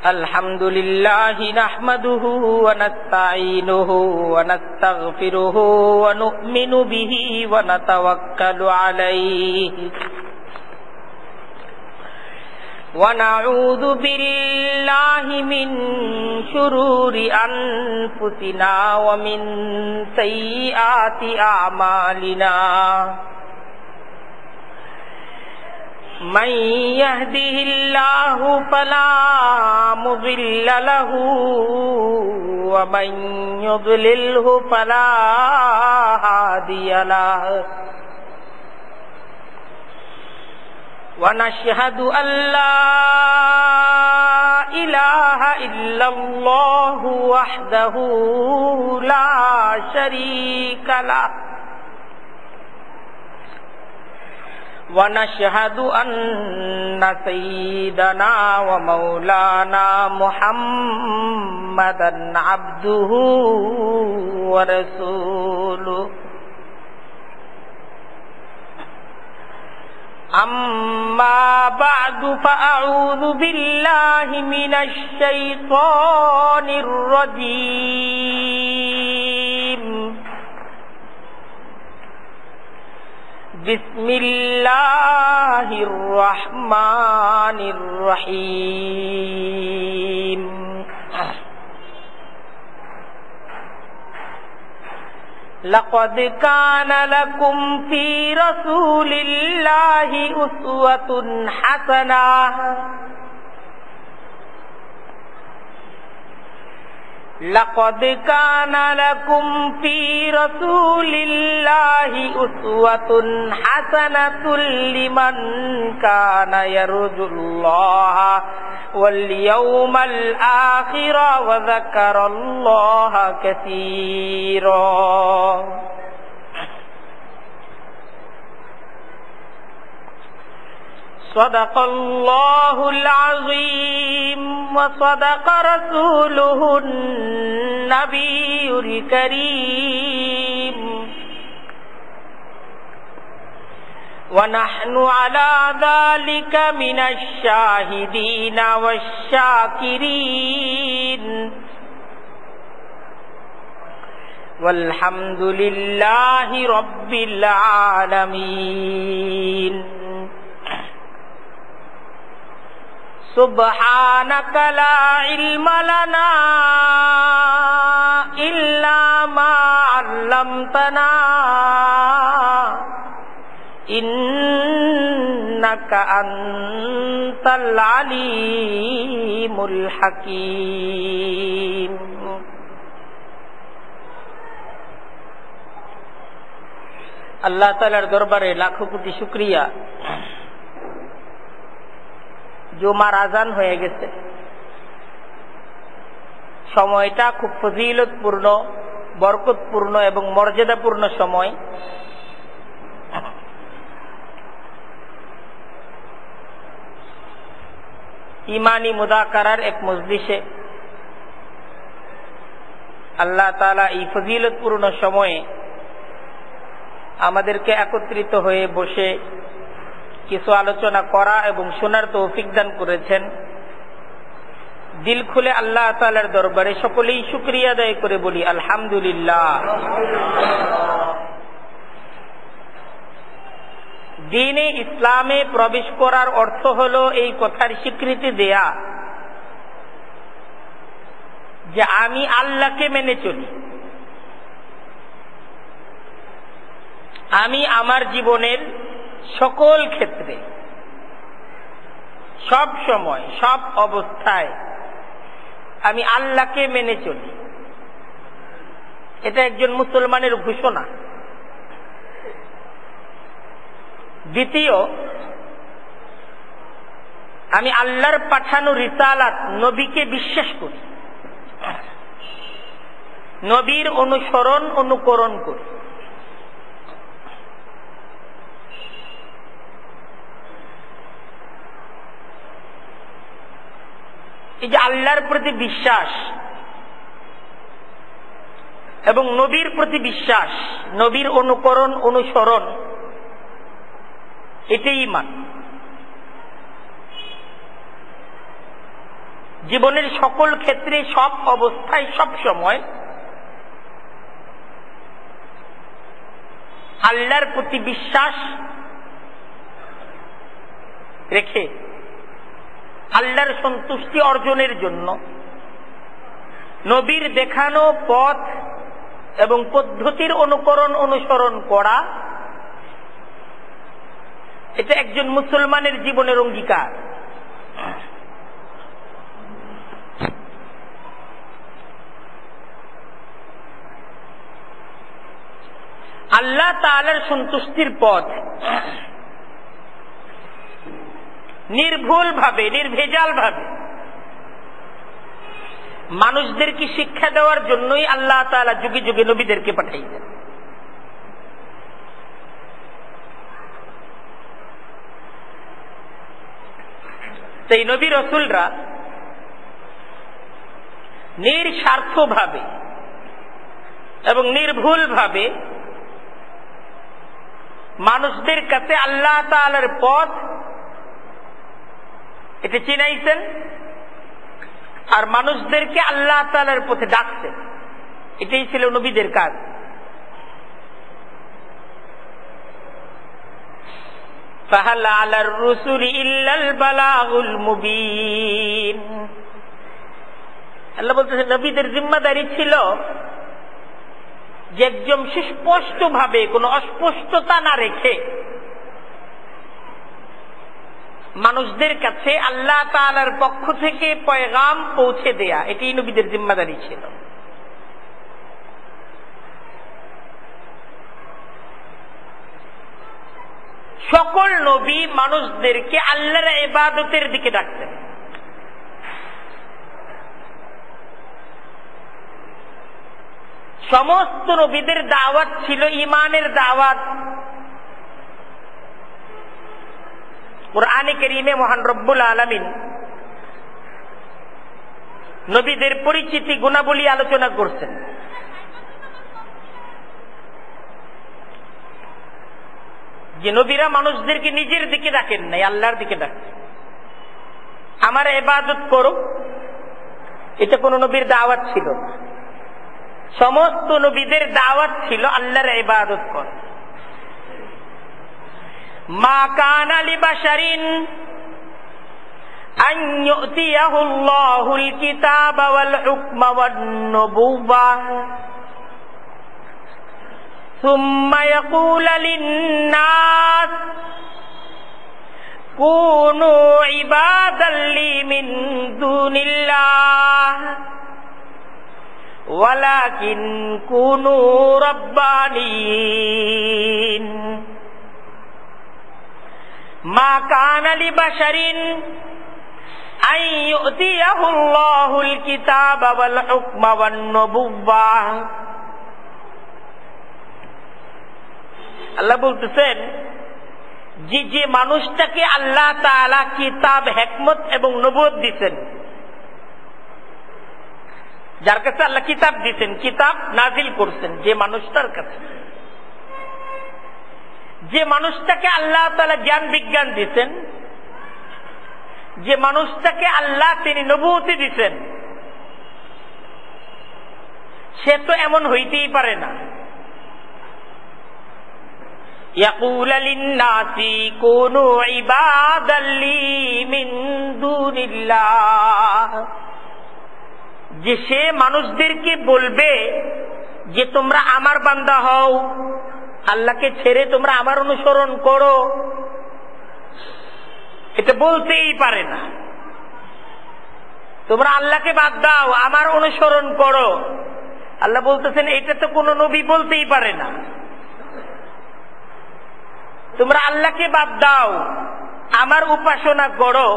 Alhamdulillah nahmaduhu wa nasta'inuhu wa nastaghfiruhu wa nu'minu bihi wa natawakkalu alayhi wa na'udzu billahi min shururi anfusina wa min sayyiati a'malina. من يهده الله فلا مضل له ومن يضلله فلا هادي له ونشهد أن لا إله إلا الله وحده لا شريك له ونشهد أن سيدنا ومولانا محمدا عبده ورسوله أما بعد فأعوذ بالله من الشيطان الرجيم بسم الله الرحمن الرحيم لقد كان لكم في رسول الله أسوة حسنة لقد كان لكم في رسول الله أسوة حسنة لمن كان يرجو الله واليوم الآخر وذكر الله كثيرا. صدق الله العظيم وصدق رسوله النبي الكريم ونحن على ذلك من الشاهدين والشاكرين والحمد لله رب العالمين. سبحانك لا علم لنا إلا ما علمتنا إنك أنت العليم الحكيم. আল্লাহ তাআলার দরবারে লাখো কোটি শুকরিয়া, জুমার আজান হয়ে গেছে। সময়টা খুব ফজিলতপূর্ণ, বরকতপূর্ণ এবং মর্যাদাপূর্ণ সময়। ইমানি মুযাকারার এক মজলিসে আল্লাহ তাআলা এই ফজিলতপূর্ণ সময়ে আমাদেরকে একত্রিত হয়ে বসে কিছু আলোচনা করা এবং শোনার তৌফিক দান করেছেন। দিল খুলে আল্লাহ তাআলার দরবারে সকলেই শুকরিয়া আদায় করে বলি আলহামদুলিল্লাহ। দ্বীনে ইসলামে প্রবেশ করার অর্থ হলো এই কথার স্বীকৃতি দেয়া যে আমি আল্লাহকে মেনে চলি। আমি আমার জীবনের সকল ক্ষেত্রে, সব সময়, সব অবস্থায় আমি আল্লাহকে মেনে চলি। এটা একজন মুসলমানের ঘোষণা। দ্বিতীয়, আমি আল্লাহর পাঠানো রিসালাত নবীকে বিশ্বাস করি, নবীর অনুসরণ অনুকরণ করি। এই যে আল্লাহর প্রতি বিশ্বাস এবং নবীর প্রতি বিশ্বাস, নবীর অনুকরণ অনুসরণ, এটাই ঈমান। জীবনের সকল ক্ষেত্রে, সব অবস্থায়, সব সময় আল্লাহর প্রতি বিশ্বাস রেখে আল্লাহর সন্তুষ্টি অর্জনের জন্য নবীর দেখানো পথ এবং পদ্ধতির অনুসরণ করা, এটা একজন মুসলমানের জীবনের অঙ্গীকার। আল্লাহ তাআলার সন্তুষ্টির পথ নির্ভুল ভাবে, নির্ভেজাল ভাবে মানুষদেরকে শিক্ষা দেওয়ার জন্যই আল্লাহ তাআলা যুগে যুগে নবীদেরকে পাঠাইছেন। সেই নবী রাসূলরা নিঃস্বার্থভাবে এবং নির্ভুল ভাবে মানুষদের কাছে আল্লাহ তাআলার পথ এটা চিনাইছেন, আর মানুষদেরকে আল্লাহ তাআলার পথে ডাকছেন। এটাই ছিল নবীদের কাজ। ফাহাল আলার রুসুলি ইল্লাল বালাগুল মুবিন। আল্লাহ বলতেছেন নবীদের জিম্মাদারি ছিল যে একদম সুস্পষ্ট ভাবে, কোনো অস্পষ্টতা না রেখে মানুষদের কাছে আল্লাহ তাআলার পক্ষ থেকে পয়গাম পৌঁছে দেয়া, এটাই নবীদের জিম্মাদারি ছিল। সকল নবী মানুষদেরকে আল্লাহর ইবাদতের দিকে ডাকতেন। সমস্ত নবীদের দাওয়াত ছিল ঈমানের দাওয়াত। কুরআনে কারীমে মহান রব্বুল আলামিন নবীদের পরিচিতি, গুণাবলী আলোচনা করছেন। যে নবীরা মানুষদেরকে নিজের দিকে ডাকেন নাই, আল্লাহর দিকে ডাকেন। আমার ইবাদত করো, এটা কোন নবীর দাওয়াত ছিল না। সমস্ত নবীদের দাওয়াত ছিল আল্লাহর ইবাদত কর। মা কানা লিবাশারিন আন ইউতিয়াহুল্লাহুল কিতাবা ওয়াল হুকমা ওয়ান নবুওয়াহ সুম্মা ইয়াকুলু লিন-নাস কুনু ইবাদাল লি মিন দুনিল্লাহ ওয়ালাকিন কুনু রাব্বানিন। মা কানা লিবাশারিন আন ইউতিয়াহুল্লাহুল কিতাবা ওয়াল হুকমা ওয়ান নবুওয়াহ। আল্লাহ বলতেছেন যে মানুষটাকে আল্লাহ তাআলা কিতাব, হিকমত এবং নবুয়ত দিয়েছেন, যার কাছে আল্লাহ কিতাব দিয়েছেন, কিতাব নাজিল করছেন, যে মানুষটার কাছে, যে মানুষটাকে আল্লাহ তাআলা জ্ঞান বিজ্ঞান দিয়েছেন, যে মানুষটাকে আল্লাহ তিনি নবুয়ত দিয়েছেন, সে তো এমন হইতেই পারে না ইয়াকুল লিন-নাসি কুনু ইবাদাল লি মিন দুনিল্লাহ, যে সে মানুষদেরকে বলবে যে তোমরা আমার বান্দা হও, আল্লাহকে ছেড়ে তোমরা আমার অনুসরণ করো। এটা বলতেই পারে না। তোমরা আল্লাহকে বাদ দাও, আমার অনুসরণ করো। আল্লাহ বলতেছেন এটা তো কোনো নবী বলতেই পারে না। তোমরা আল্লাহকে বাদ দাও, আমার উপাসনা করো।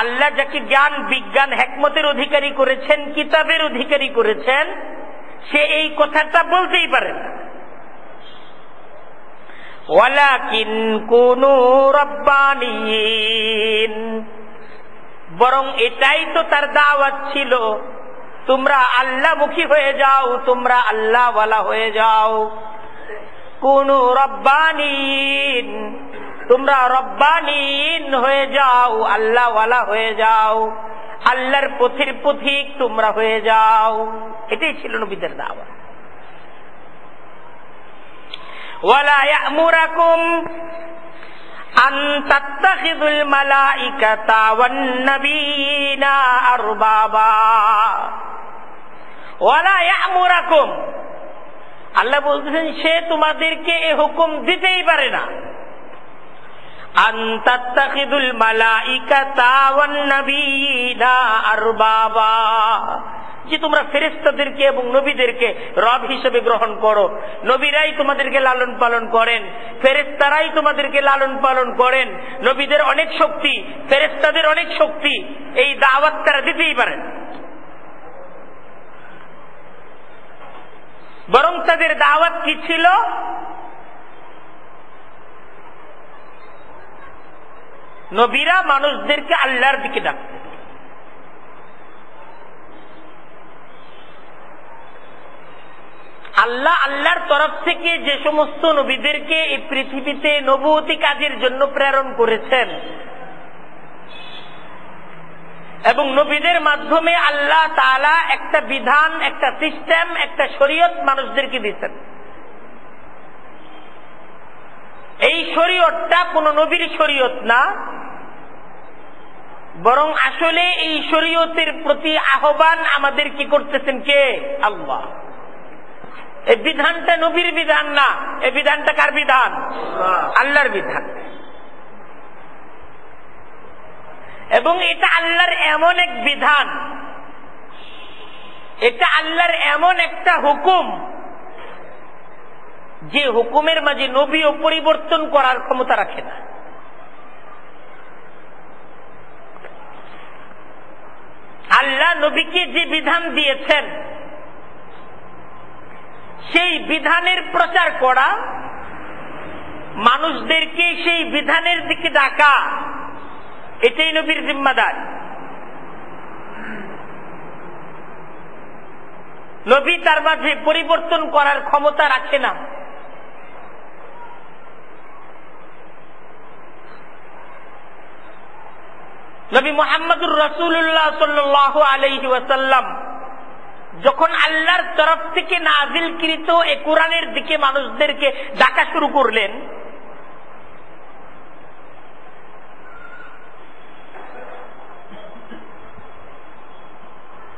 আল্লাহ যাকে জ্ঞান বিজ্ঞান হিকমতের অধিকারী করেছেন, কিতাবের অধিকারী করেছেন, সে এই কথাটা বলতেই পারে না। ওয়ালাকিন কুনু রাব্বানিন, বরং এটাই তো তার দাওয়াত ছিল, তোমরা আল্লাহমুখী হয়ে যাও, তোমরা আল্লাহওয়ালা হয়ে যাও। কুনু রাব্বানিন, তোমরা রব্বানিন হয়ে যাও, আল্লাহওয়ালা হয়ে যাও। আল্লাহর পথের পথিক তোমরা হয়ে যাও। এটাই ছিল নবীদের দাওয়াত। ওয়ালা ইয়ামুরাকুম আন তাত্তাখিযুল মালাইকাতা ওয়ান নাবিয়িনা আরবাবা। ওয়ালা ইয়ামুরাকুম, আল্লাহ বলতেছেন সে তোমাদেরকে এ হুকুম দিতেই পারে না। আন তাত্তাখিযুল মালাইকাতা ওয়ান নাবিয়িনা আরবাবা, যে তোমরা ফেরেশতাদেরকে এবং নবীদেরকে রব হিসেবে গ্রহণ করো। নবীরাই তোমাদেরকে লালন পালন করেন, ফেরেশতারাই তোমাদেরকে লালন পালন করেন। নবীদের অনেক শক্তি, ফেরেশতাদের অনেক শক্তি, এই দাওয়াত তারা দিতেই পারেন। বরং তাদের দাওয়াত কি ছিল? নবীরা মানুষদেরকে আল্লাহর দিকে ডাকতেন। আল্লাহর তরফ থেকে যে সমস্ত নবীদেরকে এই পৃথিবীতে নবুয়তি কাজের জন্য প্রেরণ করেছেন এবং নবীদের মাধ্যমে আল্লাহ তাআলা একটা বিধান, একটা সিস্টেম, একটা শরীয়ত মানুষদেরকে দিচ্ছেন। এই শরীয়তটা কোন নবীর শরীয়ত না, বরং আসলে এই শরীয়তের প্রতি আহ্বান আমাদের কি করতেছেন কে? আল্লাহ। এই বিধানটা নবীর বিধান না, এই বিধানটা কার বিধান? আল্লাহর বিধান। এবং এটা আল্লাহর এমন এক বিধান, এটা আল্লাহর এমন একটা হুকুম যে হুকুমের মাঝে নবীও পরিবর্তন করার ক্ষমতা রাখে না। আল্লাহ নবীকে যে বিধান দিয়েছেন সেই বিধানের প্রচার করা, মানুষদেরকে সেই বিধানের দিকে ডাকা, এটাই নবীর জিম্মাদার। নবী তার মাঝে পরিবর্তন করার ক্ষমতা রাখে না। নবী মুহাম্মদুর রাসূলুল্লাহ সাল্লাল্লাহু আলাইহি ওয়াসাল্লাম যখন আল্লাহর তরফ থেকে নাজিলকৃত এই কোরআনের দিকে মানুষদেরকে ডাকা শুরু করলেন,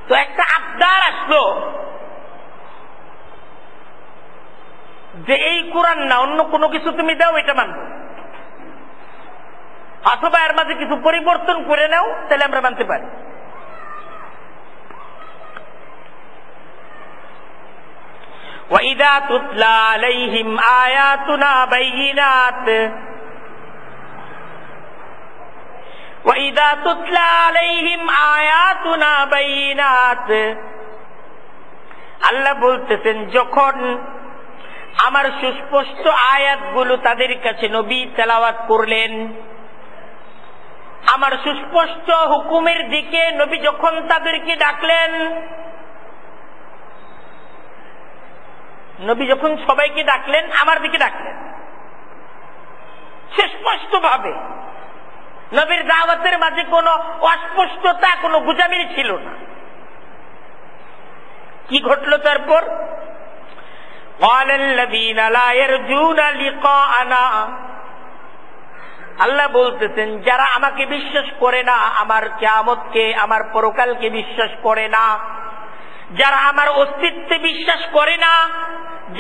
তো একটা আবদার আসলো যে এই কোরআন না, অন্য কোনো কিছু তুমি দাও, এটা মানব, অথবা এর মাঝে কিছু পরিবর্তন করে নাও, তাহলে আমরা মানতে পারি। وَإِذَا تُتْلَى عَلَيْهِمْ آيَاتُنَا بَيِّنَاتٍ وَإِذَا تُتْلَى عَلَيْهِمْ آيَاتُنَا بَيِّنَاتٍ, আল্লাহ বলতেছেন যখন আমার সুস্পষ্ট আয়াতগুলো তাদের কাছে নবী তেলাওয়াত করলেন, আমার সুস্পষ্ট হুকুমের দিকে নবী যখন তাদেরকে ডাকলেন, নবী যখন সবাইকে ডাকলেন, আমার দিকে ডাকলেন সুস্পষ্ট ভাবে। নবীর দাওয়াতের মাঝে কোনো অস্পষ্টতা, কোনো গুজামিল ছিল না। কি ঘটল তারপর? আল্লাহ বলতেছেন যারা আমাকে বিশ্বাস করে না, আমার কিয়ামতকে, আমার পরকালকে বিশ্বাস করে না, যারা আমার অস্তিত্বে বিশ্বাস করে না,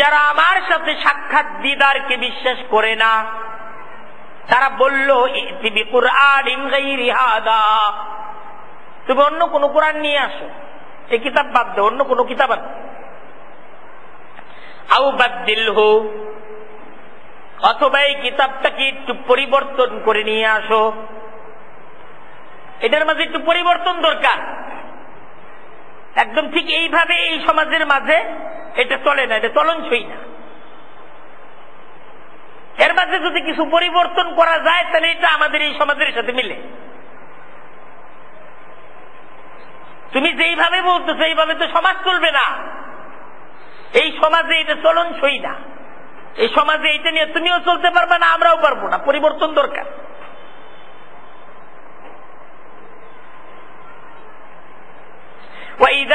যারা আমার সাথে সাক্ষাৎ দিদারকে বিশ্বাস করে না, তারা বলল তুমি অন্য কোন কোরআন নিয়ে আসো, এই কিতাব বাদ দাও, অন্য কোন কিতাব আছে, আও বাদদিলহু, অথবা এই কিতাবটাকে একটু পরিবর্তন করে নিয়ে আসো। এটার মাঝে একটু পরিবর্তন দরকার। একদম ঠিক এইভাবে এই সমাজের মাঝে এটা চলে না, এটা চলনসই না। এর মাঝে যদি কিছু পরিবর্তন করা যায় তাহলে এটা আমাদের এই সমাজের সাথে মিলে। তুমি যেইভাবে বলতেছো এইভাবে তো সমাজ চলবে না, এই সমাজে এটা চলনসই না, এই সমাজে এটা নিয়ে তুমিও চলতে পারবে না, আমরাও পারবো না, পরিবর্তন দরকার।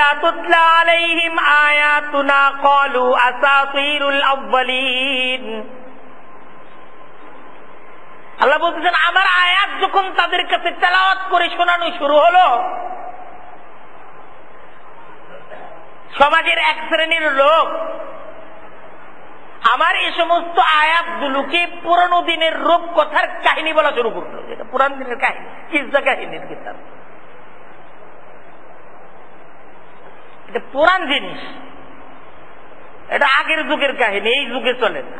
وَإِذَا تُتْلَى عَلَيْهِمْ آيَاتُنَا قَالُوا أَسَاطِيرُ الْأَوَّلِينَ। আল্লাহ বলতেছেন, আমার আয়াত যখন তাদের কাছে তেলাওয়াত করে শোনানো শুরু হলো, সমাজের এক শ্রেণীর লোক আমার এই সমস্ত আয়াতগুলোকে পুরানো দিনের রূপকথার কাহিনী বলা শুরু করলো। এটা পুরান দিনের কাহিনী, কিসসা কাহিনীর কিতাব, এটা পুরান জিনিস, এটা আগের যুগের কাহিনী, এই যুগে চলে না।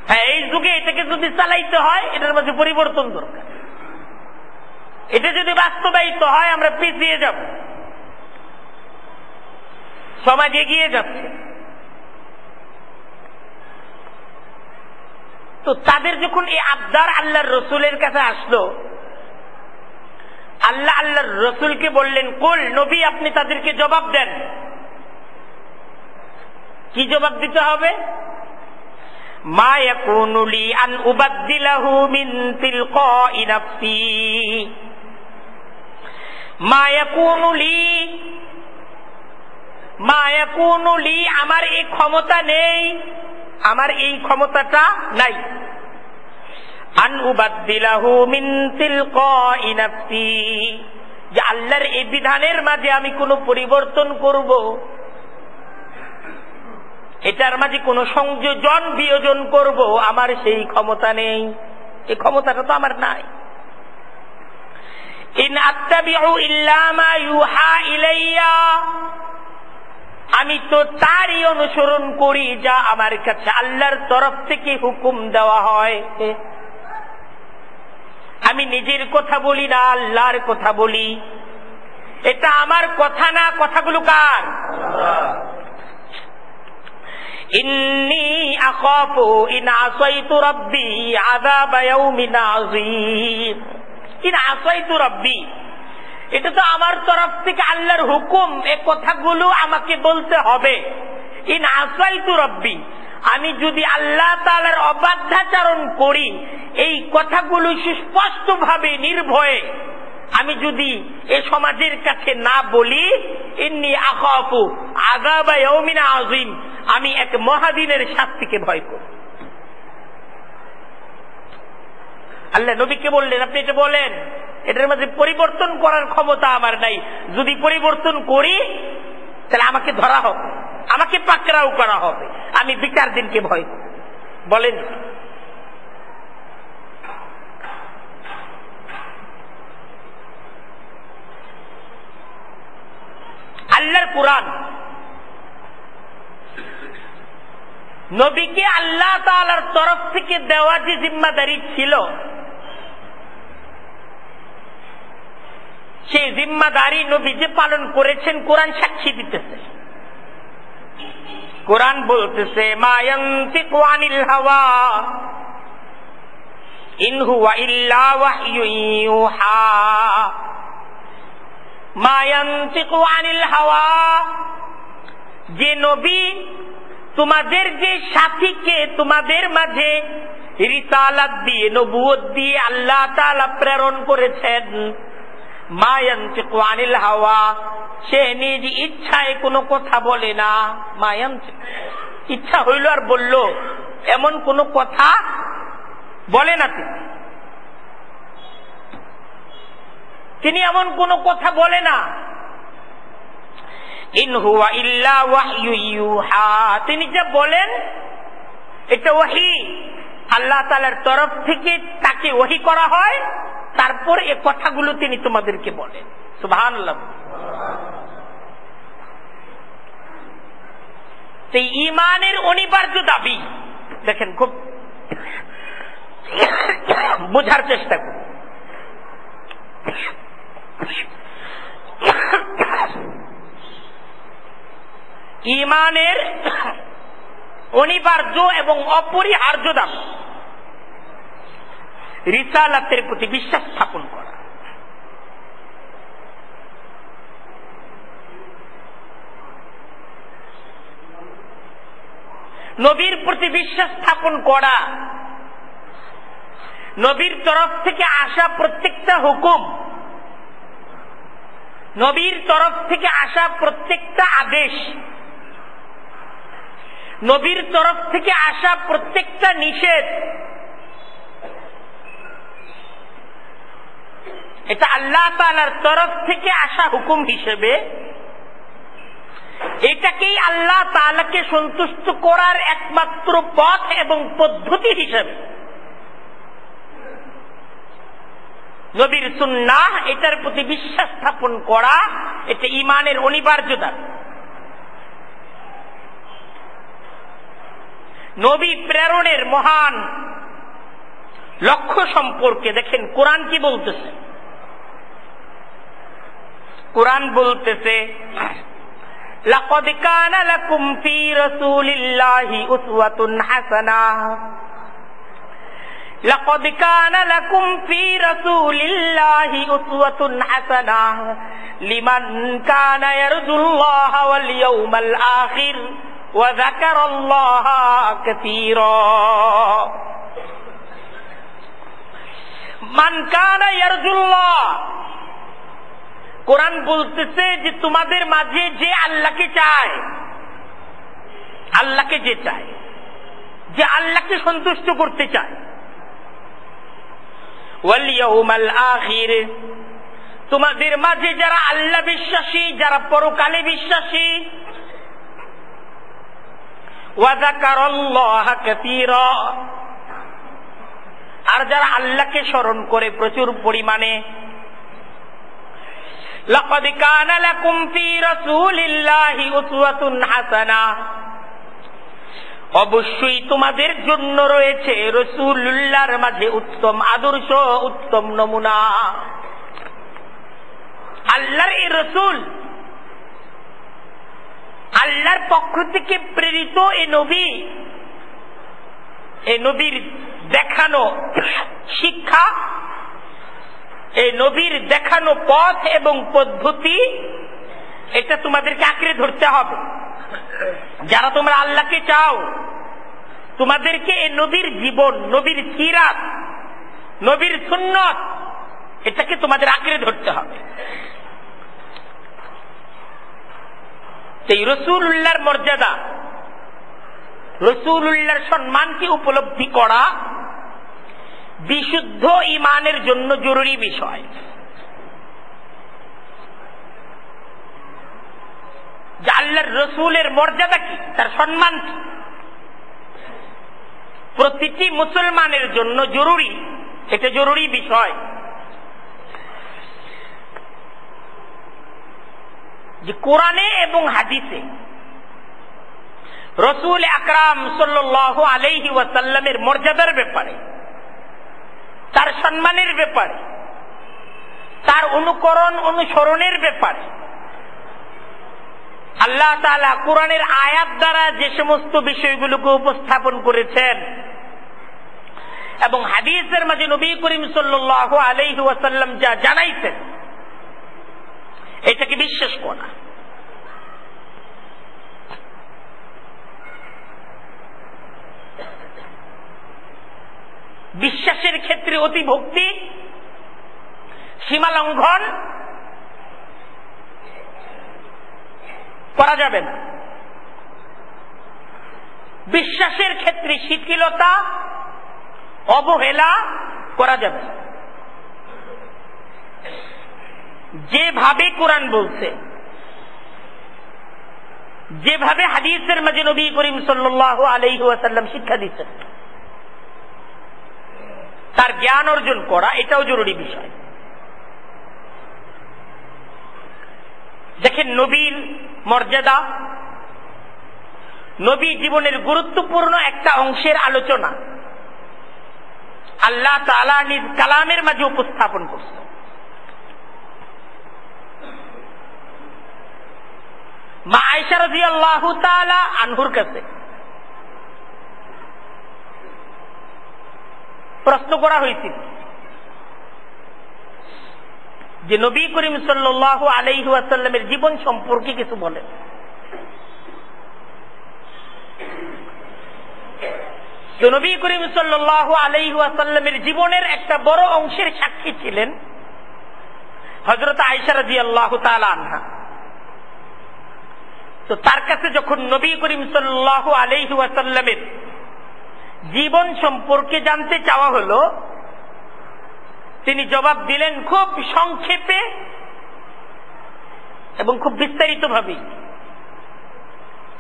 হ্যাঁ, এই যুগে এটাকে যদি চালাইতে হয় এটার মধ্যে পরিবর্তন দরকার। এটা যদি বাস্তবায়িত হয় আমরা পিছিয়ে যাব, সমাজ এগিয়ে যাচ্ছে। তো তাদের যখন এই আবদার আল্লাহর রসুলের কাছে আসলো, আল্লাহ আল্লাহর রসুলকে বললেন, কুল, নবী আপনি তাদেরকে জবাব দেন। কি জবাব দিতে হবে? মা ইয়াকুনু লি আন উবাদদিলাহু মিন তিলকাই নাফসি, মা ইয়াকুনু লি, আমার এই ক্ষমতা নেই, আমার এই ক্ষমতাটা নাই। আন উবাদদিলাহু মিন তিলকাই নাফসি, যে আল্লাহর এই বিধানের মাঝে আমি কোনো পরিবর্তন করব, এটার মাঝে কোনো সংযোজন বিয়োজন করব, আমার সেই ক্ষমতা নেই, এই ক্ষমতাটা তো আমার নাই। ইন আত্তাবিউ ইল্লা মা ইউহা ইলাইয়া, আমি তো তারই অনুসরণ করি যা আমার কাছে আল্লাহর তরফ থেকে হুকুম দেওয়া হয়। আমি নিজের কথা বলি না, আল্লাহর কথা বলি। এটা আমার কথা না, কথাগুলো কার? ইন্নী আখাফু ইন আসাইতু রাব্বি আযাবা ইয়াউমিন আযীম। ইন আসাইতু রাব্বি, এটা তো আমার তরফ থেকে আল্লাহর হুকুম, এই কথাগুলো আমাকে বলতে হবে। ইন আসাইতু রাব্বি, আমি যদি আল্লাহ তাআলার অবাধ্যাচরণ করি, এই কথাগুলো সুস্পষ্ট ভাবে নির্ভয়ে আমি যদি এ সমাজের কাছে না বলি, ইন্নী আখাফু আযাবা ইয়াউমিন আযীম, আমি এক মহাদিনের শাস্তিকে ভয় করি। আল্লাহ নবীকে বললেন, আপনি এটা বলেন, এটার মধ্যে পরিবর্তন করার ক্ষমতা আমার নাই। যদি পরিবর্তন করি তাহলে আমাকে ধরা হবে, আমাকে পাকড়াও করা হবে, আমি বিচার দিনকে ভয় করি। বলেন, আল্লাহর কুরআন নবীকে আল্লাহ তাআলার তরফ থেকে দেওয়া যে জিম্মাদারি ছিল, সেই জিম্মাদারি নবী যে পালন করেছেন কোরআন সাক্ষী দিতেছে। কোরআন বলতেছে, মা ইয়ানতিকু আনিল হাওয়া ইন হুয়া ইল্লা ওয়াহয়ুন ইউহা। মা ইয়ানতিকু আনিল হাওয়া, যে নবী তোমাদের যে সাথীকে তোমাদের মাঝে রিসালাত দিয়ে, নবুয়ত দিয়ে আল্লাহ তাআলা প্রেরণ করেছেন, মা ইয়ানতিকু আনিল হাওয়া, সে নিজ ইচ্ছায় কোনো কথা বলে না। মা ইয়ানতিকু, ইচ্ছা হইল আর বলল, এমন কোনো কথা বলে না তিনি এমন কোনো কথা বলে না। ইন হুয়া ইল্লা ওয়াহয়ু ইউহা, তিনি যা বলেন এটা ওহী, আল্লাহ তাআলার তরফ থেকে তাকে ওহী করা হয়, তারপর এই কথাগুলো তিনি তোমাদেরকে বলেন। সুবহানাল্লাহ। সেই ঈমানের অনিবার্য দাবি, দেখেন খুব বোঝার চেষ্টা করুন। ঈমানের অনিবার্য এবং অপরিহার্য দাবি রিসালাতের প্রতি বিশ্বাস স্থাপন করা। নবীর প্রতি বিশ্বাস স্থাপন করা, নবীর তরফ থেকে আসা প্রত্যেকটা হুকুম, নবীর তরফ থেকে আসা প্রত্যেকটা আদেশ, নবীর তরফ থেকে আসা প্রত্যেকটা নিষেধ, এটা আল্লাহ তাআলার তরফ থেকে আসা হুকুম হিসেবে, এটাকেই আল্লাহ তাআলাকে সন্তুষ্ট করার একমাত্র পথ এবং পদ্ধতি হিসেবে নবীর সুন্নাহ, এটার প্রতি বিশ্বাস স্থাপন করা, এটা ঈমানের অনিবার্যতা। নবী প্রেরণের মহান লক্ষ্য সম্পর্কে দেখেন কোরআন কি বলতেছে। কোরআন বলতেছে, লাকাদ কানা লাকুম ফী রাসূলিল্লাহি উসওয়াতুন হাসানাহ, লাকাদ কানা লাকুম ফী রাসূলিল্লাহি উসওয়াতুন হাসানাহ লিমান কানা ইয়ারজুল্লাহা ওয়াল ইয়াউমাল আখির ওয়া যাকারাল্লাহা কাসীরা। মান কানা ইয়ারজুল্লাহ, কোরআন বলতেছে যে তোমাদের মাঝে যে আল্লাহকে চায়, আল্লাহকে যে চায়, যে আল্লাহকে সন্তুষ্ট করতে চায়, ওয়াল ইয়াউমাল আখির, তোমাদের মাঝে যারা আল্লাহ বিশ্বাসী, যারা পরকালে বিশ্বাসী, ওয়া যাকারাল্লাহা কাসীরা, আর যারা আল্লাহকে স্মরণ করে প্রচুর পরিমাণে। লাকাদ কানা লাকুম ফী রাসূলিল্লাহি উসওয়াতুন হাসানাহ, অবশ্যই তোমাদের জন্য রয়েছে রাসূলুল্লাহর মাঝে উত্তম আদর্শ, উত্তম নমুনা। আল্লাহর এই রাসূল, আল্লাহর পক্ষ থেকে প্রেরিত এই নবী, এই নবীর দেখানো শিক্ষা, এই নবীর দেখানো পথ এবং পদ্ধতি, এটা তোমাদেরকে আঁকড়ে ধরতে হবে। যারা তোমরা আল্লাহকে চাও, তোমাদেরকে এই নবীর জীবন, নবীর সিরাত, নবীর সুন্নত, এটাকে তোমাদের আঁকড়ে ধরতে হবে। এই রাসূলুল্লাহর মর্যাদা, রাসূলুল্লাহর সম্মানকে উপলব্ধি করা বিশুদ্ধ ঈমানের জন্য জরুরি বিষয়। যে আল্লাহর রাসূলের মর্যাদা কি, তার সম্মান কি, প্রতিটি মুসলমানের জন্য জরুরি, এটা জরুরি বিষয়। যে কোরআনে এবং হাদিসে রাসূল আকরাম সাল্লাল্লাহু আলাইহি ওয়াসাল্লামের মর্যাদার ব্যাপারে, তার সম্মানের ব্যাপারে, তার অনুকরণ অনুসরণের ব্যাপারে আল্লাহ তাআলা কোরআনের আয়াত দ্বারা যে সমস্ত বিষয়গুলোকে উপস্থাপন করেছেন এবং হাদিসের মাঝে নবী করিম সাল্লাল্লাহু আলাইহি ওয়াসাল্লাম যা জানাইছেন, এটাকে বিশ্বাস করা। বিশ্বাসের ক্ষেত্রে অতিভক্তি, সীমা লঙ্ঘন করা যাবে না। বিশ্বাসের ক্ষেত্রে শিথিলতা, অবহেলা করা যাবে না। যেভাবে কোরআন বলছে, যেভাবে হাদিসের মাঝে নবী করিম সাল্লাল্লাহু আলাইহি ওয়াসাল্লাম শিক্ষা দিচ্ছেন, তার জ্ঞান অর্জন করা, এটাও জরুরি বিষয়। দেখেন নবীর মর্যাদা, নবী জীবনের গুরুত্বপূর্ণ একটা অংশের আলোচনা আল্লাহ তাআলা নিজ কালামের মাঝে উপস্থাপন করছে। মা আয়েশা রাদিয়াল্লাহু তাআলা আনহুর কাছে প্রশ্ন করা হয়েছিল যে নবী করিম সাল্লাল্লাহু আলাইহি ওয়াসাল্লামের জীবন সম্পর্কে কিছু বলেন। তো নবী করিম সাল্লাল্লাহু আলাইহি ওয়াসাল্লামের জীবনের একটা বড় অংশের সাক্ষী ছিলেন হযরত আয়েশা রাদিয়াল্লাহু তাআলা আনহা। তো তার কাছে যখন নবী করিম সাল্লাল্লাহু আলাইহি ওয়াসাল্লামের জীবন সম্পর্কে জানতে চাওয়া হলো, তিনি জবাব দিলেন খুব সংক্ষেপে এবং খুব বিস্তারিত ভাবে।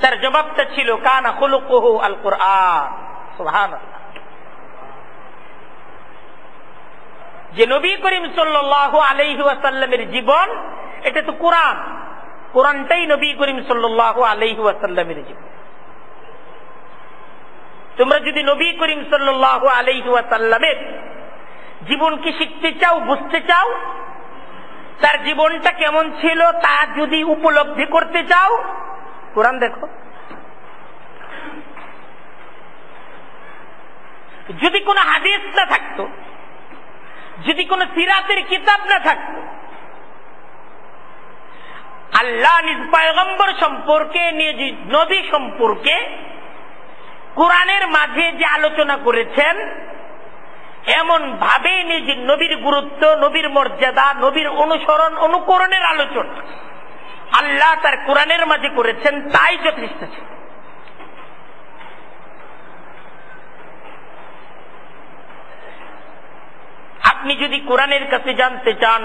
তার জবাবটা ছিল কানা খুলুকুহু আল কুরআন। সুবহানাল্লাহ। যে নবী করিম সাল্লাল্লাহু আলাইহি ওয়াসাল্লামের জীবন, এটা তো কোরআন, কোরআনটাই নবী করিম সাল্লাল্লাহু আলাইহি ওয়াসাল্লামের জীবন। তোমরা যদি নবী করিম সাল্লাল্লাহু আলাইহি ওয়াসাল্লামের জীবনকে শিখতে চাও, বুঝতে চাও, তার জীবনটা কেমন ছিল তা যদি উপলব্ধি করতে চাও, কোরআন দেখো। যদি কোনো হাদিস না থাকতো, যদি কোনো সিরাতের কিতাব না থাকতো, আল্লাহ নিজ পয়গম্বর সম্পর্কে, নিজ নবী সম্পর্কে কোরআনের মাঝে যে আলোচনা করেছেন, এমন ভাবে নিজ নবীর গুরুত্ব, নবীর মর্যাদা, নবীর অনুসরণ অনুকরণের আলোচনা আল্লাহ তার কোরআনের মাঝে করেছেন, তাই যথেষ্ট ছিল। আপনি যদি কোরআনের কাছে জানতে চান,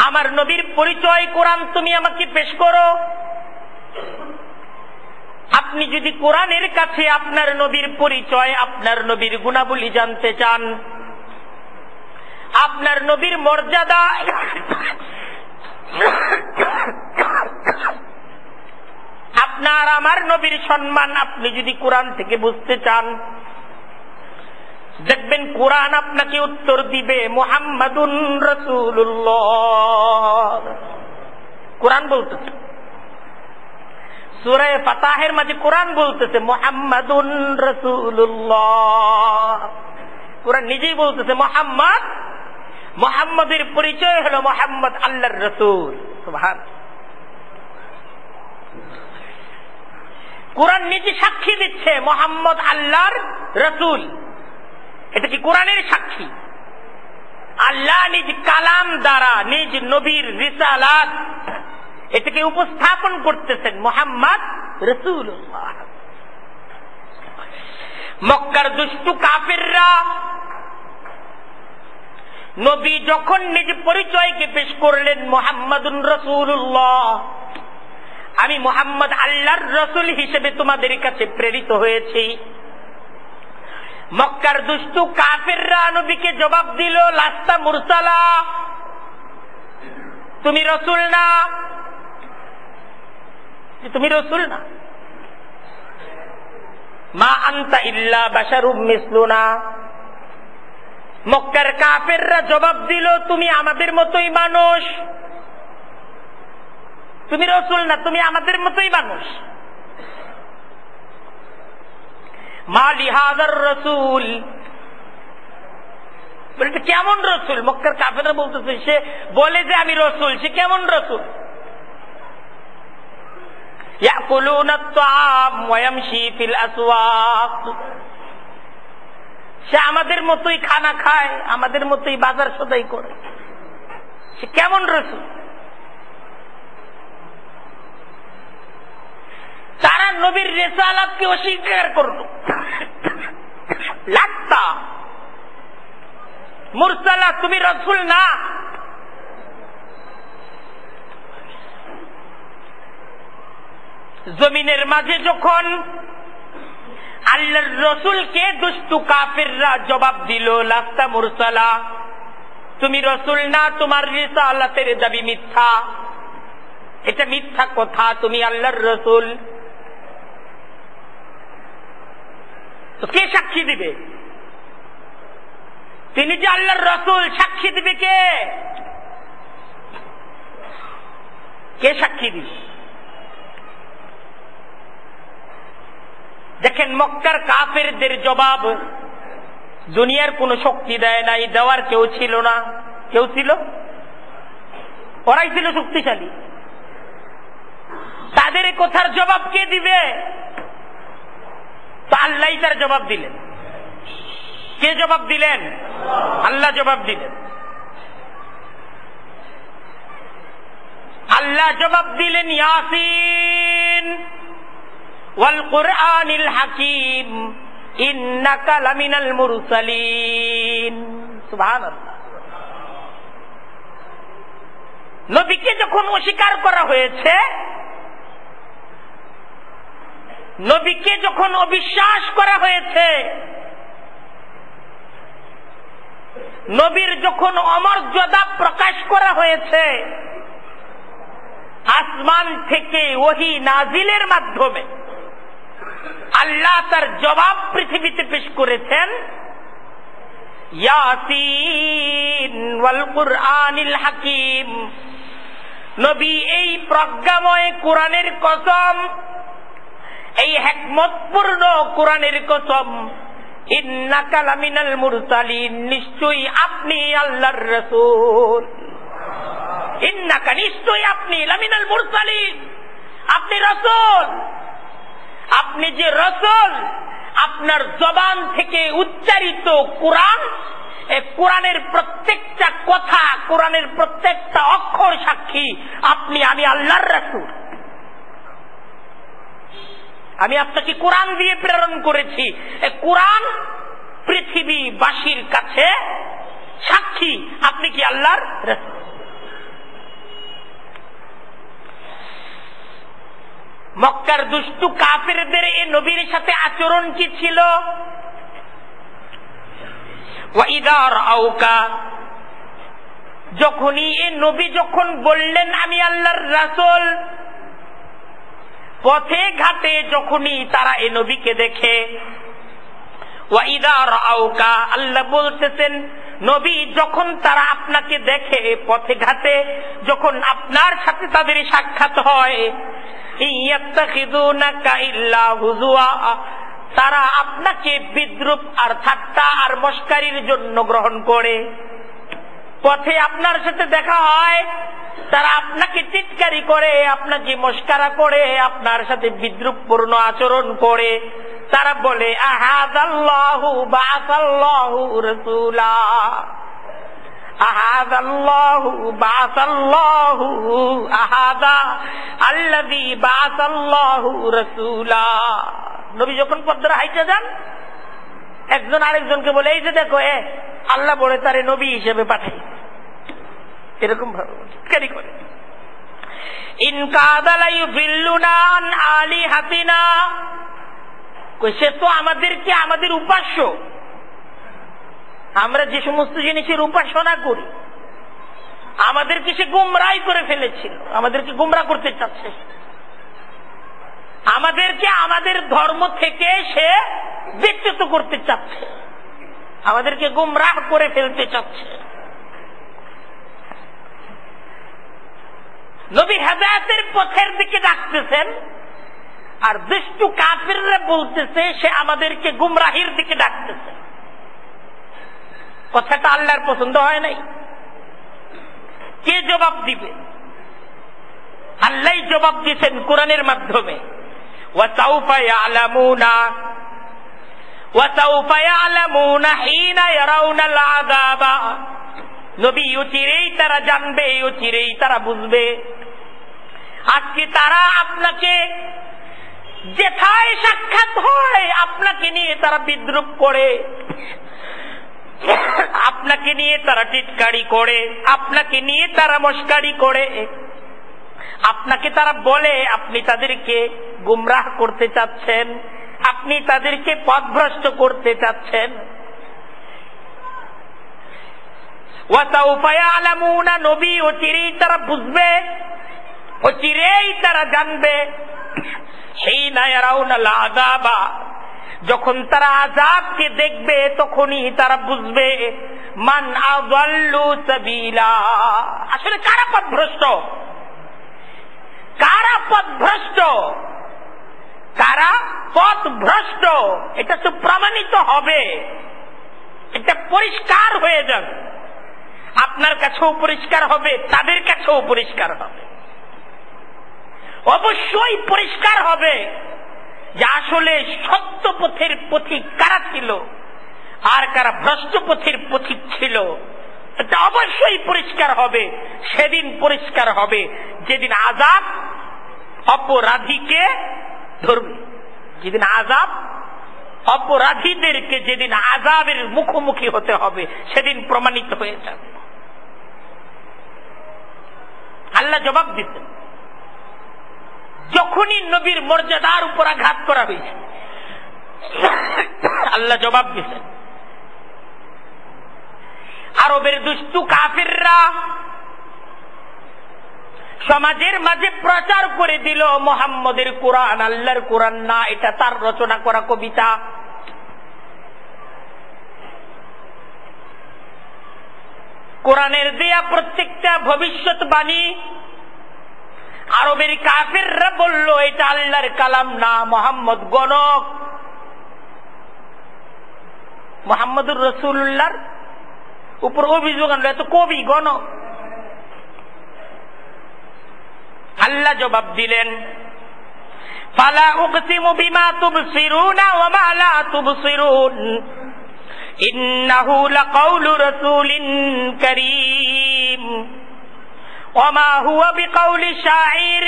আমার নবীর পরিচয় কোরআন তুমি আমাকে পেশ করো। আপনি যদি কোরআনের কাছে আপনার নবীর পরিচয়, আপনার নবীর গুণাবলী জানতে চান, আপনার নবীর মর্যাদা, আপনার আমার নবীর সম্মান আপনি যদি কোরআন থেকে বুঝতে চান, দেখবেন কোরআন আপনাকে উত্তর দিবে মুহাম্মাদুন রাসূলুল্লাহ। কোরআন বলতেছে, সূরা ফাতাহের মাঝে কোরআন বলতেছে মুহাম্মাদুন রাসূলুল্লাহ। কোরআন নিজেই বলতেছে মুহাম্মদ, মুহাম্মদের পরিচয় হলো মুহাম্মদ আল্লাহর রাসূল। সুবহানাল্লাহ। কোরআন নিজে সাক্ষী দিচ্ছে মুহাম্মদ আল্লাহর রাসূল। এটা কি কোরআনের সাক্ষী? আল্লাহ নিজ কালাম দ্বারা নিজ নবীর রিসালাত এটাকে উপস্থাপন করতেছেন মুহাম্মদ রাসূলুল্লাহ। মক্কার দুষ্টু কাফিররা নবী যখন নিজ পরিচয়কে পেশ করলেন মুহাম্মাদুন রাসূলুল্লাহ, আমি মুহাম্মদ আল্লাহর রাসূল হিসেবে তোমাদের কাছে প্রেরিত হয়েছি, মক্কার দুষ্টু কাফিররা নবীকে জবাব দিল লাস্তা মুরসালা, তুমি রাসূল না, তুমি রাসূল না। মা আনতা ইল্লা বাশারুম মিসলুনা। মক্কার কাফিররা জবাব দিল তুমি আমাদের মতোই মানুষ, তুমি রাসূল না, তুমি আমাদের মতোই মানুষ। মা লিহাযার রাসূল, বলতে কেমন রাসূল? মক্কার কাফিররা বলতেছে সে বলে যে আমি রাসূল, সে কেমন রাসূল? ইয়াকুলুনা আত-তাআম ওয়া ইয়ামশি ফিল আসওয়াক, সে আমাদের মতোই খানা খায়, আমাদের মতোই বাজার সদাই করে, সে কেমন রাসূল? তারা নবীর রিসালাতকে অস্বীকার করল। লাত্তা মুরসালা, তুমি রাসূল না। জমিনের মাঝে যখন আল্লাহর রাসূলকে দুষ্টু কাফিররা জবাব দিল লাস্তা মুরসালা, তুমি রাসূল না, তোমার রিসালাতের দাবি মিথ্যা, এটা মিথ্যা কথা, তুমি আল্লাহর রাসূল। তো কে সাক্ষী দিবে? তিনি যে আল্লাহর রাসূল, সাক্ষী দিবে কে? কে সাক্ষী দিবে? দেখেন মক্কার কাফেরদের জবাব দুনিয়ার কোন শক্তি দেয় নাই, দেওয়ার কেউ ছিল না। কেউ ছিল? ওরাই ছিল শক্তিশালী। তাদের কথার জবাব কে দিবে? তো আল্লাহই তার জবাব দিলেন। কে জবাব দিলেন? আল্লাহ জবাব দিলেন। আল্লাহ জবাব দিলেন, ইয়াসিন ওয়াল কুরআনিল হাকিম ইন্নাকা লামিনাল মুরসালিন। সুবহানাল্লাহ। নবীকে যখন অস্বীকার করা হয়েছে, নবীকে যখন অবিশ্বাস করা হয়েছে, নবীর যখন অমর্যাদা প্রকাশ করা হয়েছে, আসমান থেকে ওহী নাজিলের মাধ্যমে আল্লাহ তার জবাব পৃথিবীতে পেশ করেছেন, ইয়াসিন ওয়াল কুরআনিল হাকিম। নবী এই প্রজ্ঞাময় কোরআনের কসম, এই হিকমতপূর্ণ কোরআনের কসম, ইন্নাকা লামিনাল মুরসালিন, নিশ্চয়ই আপনি আল্লাহর রাসূল। ইন্নাকা, নিশ্চয়ই আপনি, লামিনাল মুরসালিন, আপনি রাসূল। আপনি যে রাসূল, আপনার জবান থেকে উচ্চারিত কোরআন, এই কোরআনের প্রত্যেকটা কথা, কোরআনের প্রত্যেকটা অক্ষর সাক্ষী আপনি, আমি আল্লাহর রাসূল। আমি আপনাকে কোরআন দিয়ে প্রেরণ করেছি। এই কোরআন পৃথিবীবাসীর কাছে সাক্ষী আপনি কি আল্লাহর রাসূল। মক্কার দুষ্টু কাফেরদের এই নবীর সাথে আচরণ কি ছিল? ওয়াইদা রাআউকা, যখনই এই নবী যখন বললেন আমি আল্লাহর রাসূল, পথে ঘাটে যখনই তারা এই নবীকে দেখে, ওয়াইদা রাআউকা, আল্লাহ বলতেছেন নবী যখন তারা আপনাকে দেখে পথে ঘাটে, যখন আপনার সাথে তাদের সাক্ষাৎ হয়, ইয়াত্তাখিযুনাকা ইল্লা হুজুয়া, তারা আপনাকে বিদ্রুপ আর ঠাট্টা আর মস্কারির জন্য গ্রহণ করে। পথে আপনার সাথে দেখা হয়, তারা আপনাকে টিটকারি করে, আপনাকে মস্কারা করে, আপনার সাথে বিদ্রুপপূর্ণ আচরণ করে। তারা বলে আহাদাল্লাহু বাআসাল্লাহু রাসূলা, আহাদাল্লাহু বাআসাল্লাহু, আহাদা আল্লাযী বাআসাল্লাহু রাসূলা। নবী যখন পথে হাইটে যান, একজন আরেকজনকে বলে এই যে দেখো, আল্লাহ বলে তারে নবী হিসেবে পাঠাই, এরকম ভাবে টিটকারি করে। ইন কাদা লা ইউযিল্লুনা আন আলিহাতিনা, সে তো আমাদেরকে, আমাদের উপাস্য, আমরা যে সমস্ত জিনিসের উপাসনা করি, আমাদেরকে সে গুমরাহ করে ফেলেছিল, আমাদেরকে গুমরাহ করতে চাচ্ছে, আমাদেরকে আমাদের ধর্ম থেকে সে বিচ্যুত করতে চাচ্ছে, আমাদেরকে গুমরাহ করে ফেলতে চাচ্ছে। নবী হেদায়েতের পথের দিকে ডাকতেছেন, আর দুষ্টু কাফিররা বলতেছে সে আমাদেরকে গুমরাহির দিকে ডাকতেছে। কথাটা আল্লাহর পছন্দ হয় নাই। কে জবাব দিবে? আল্লাহ জবাব দিয়েছেন কোরআনের মাধ্যমে, ওয়াসাউফা ইয়ালামুনা, ওয়াসাউফা ইয়ালামুনা হিনা ইয়ারাউনাল আযাবা। নবী অচিরেই তারা জানবে, অচিরেই তারা বুঝবে। আজকে তারা আপনাকে যেথায় সাক্ষাৎ হয় আপনাকে নিয়ে তারা বিদ্রুপ করে, আপনাকে নিয়ে তারা টিটকারি করে, আপনাকে নিয়ে তারা মস্কারি করে, আপনাকে তারা বলে আপনি তাদেরকে গুমরাহ করতে চাচ্ছেন, আপনি তাদেরকে পথভ্রষ্ট করতে চাচ্ছেন। ওয়াসাউফা ইয়ালামুনা, নবী অচিরেই তারা বুঝবে, অচিরেই তারা জানবে। হিনা ইয়ারাউনাল আযাবা, যখন তারা আযাবকে দেখবে তখনই তারা বুঝবে মান আযাল্লু সাবিলা, আসলে কারা পথভ্রষ্ট, কারা পথভ্রষ্ট, কারা পথভ্রষ্ট, এটা তো প্রমাণিত হবে, এটা পরিষ্কার হয়ে যাবে। আপনার কাছেও পরিষ্কার হবে, তাদের কাছেও পরিষ্কার হবে, অবশ্যই পরিষ্কার হবে যে আসলে সত্য পথের পথিক কারা ছিল, আর কারা ভ্রষ্ট পথের পথিক ছিল, এটা অবশ্যই পরিষ্কার হবে। সেদিন পরিষ্কার হবে যেদিন আযাব অপরাধীকে ধরবে, যেদিন আযাব অপরাধীদেরকে, যেদিন আযাবের মুখোমুখি হতে হবে, সেদিন প্রমাণিত হয়ে যাবে। আল্লাহ জবাব দিতেন। যখনই নবীর মর্যাদার উপর আঘাত করা হয়েছে, আল্লাহ জবাব দিতেন। আরবের দুষ্টু কাফিররা সমাজের মাঝে প্রচার করে দিল মুহাম্মদের কোরআন আল্লাহর কোরআন না, এটা তার রচনা করা কবিতা। কোরআনের দেয়া প্রত্যেকটা ভবিষ্যৎবাণী আরবের কাফিররা বলল এটা আল্লাহর কালাম না, মুহাম্মদ গণক, মুহাম্মদুর রাসূলুল্লাহর উপর অভিযোগ আনলো এত কবি গণক। আল্লাহ জবাব দিলেন, ফালা উকসিমু বিমা তুবসিরুনা ওয়া মা লা তুবসিরুন ইন্নাহু লাকাউলু রাসূলিন কারীম ওয়া মা হুয়া বিকাউলি শাইর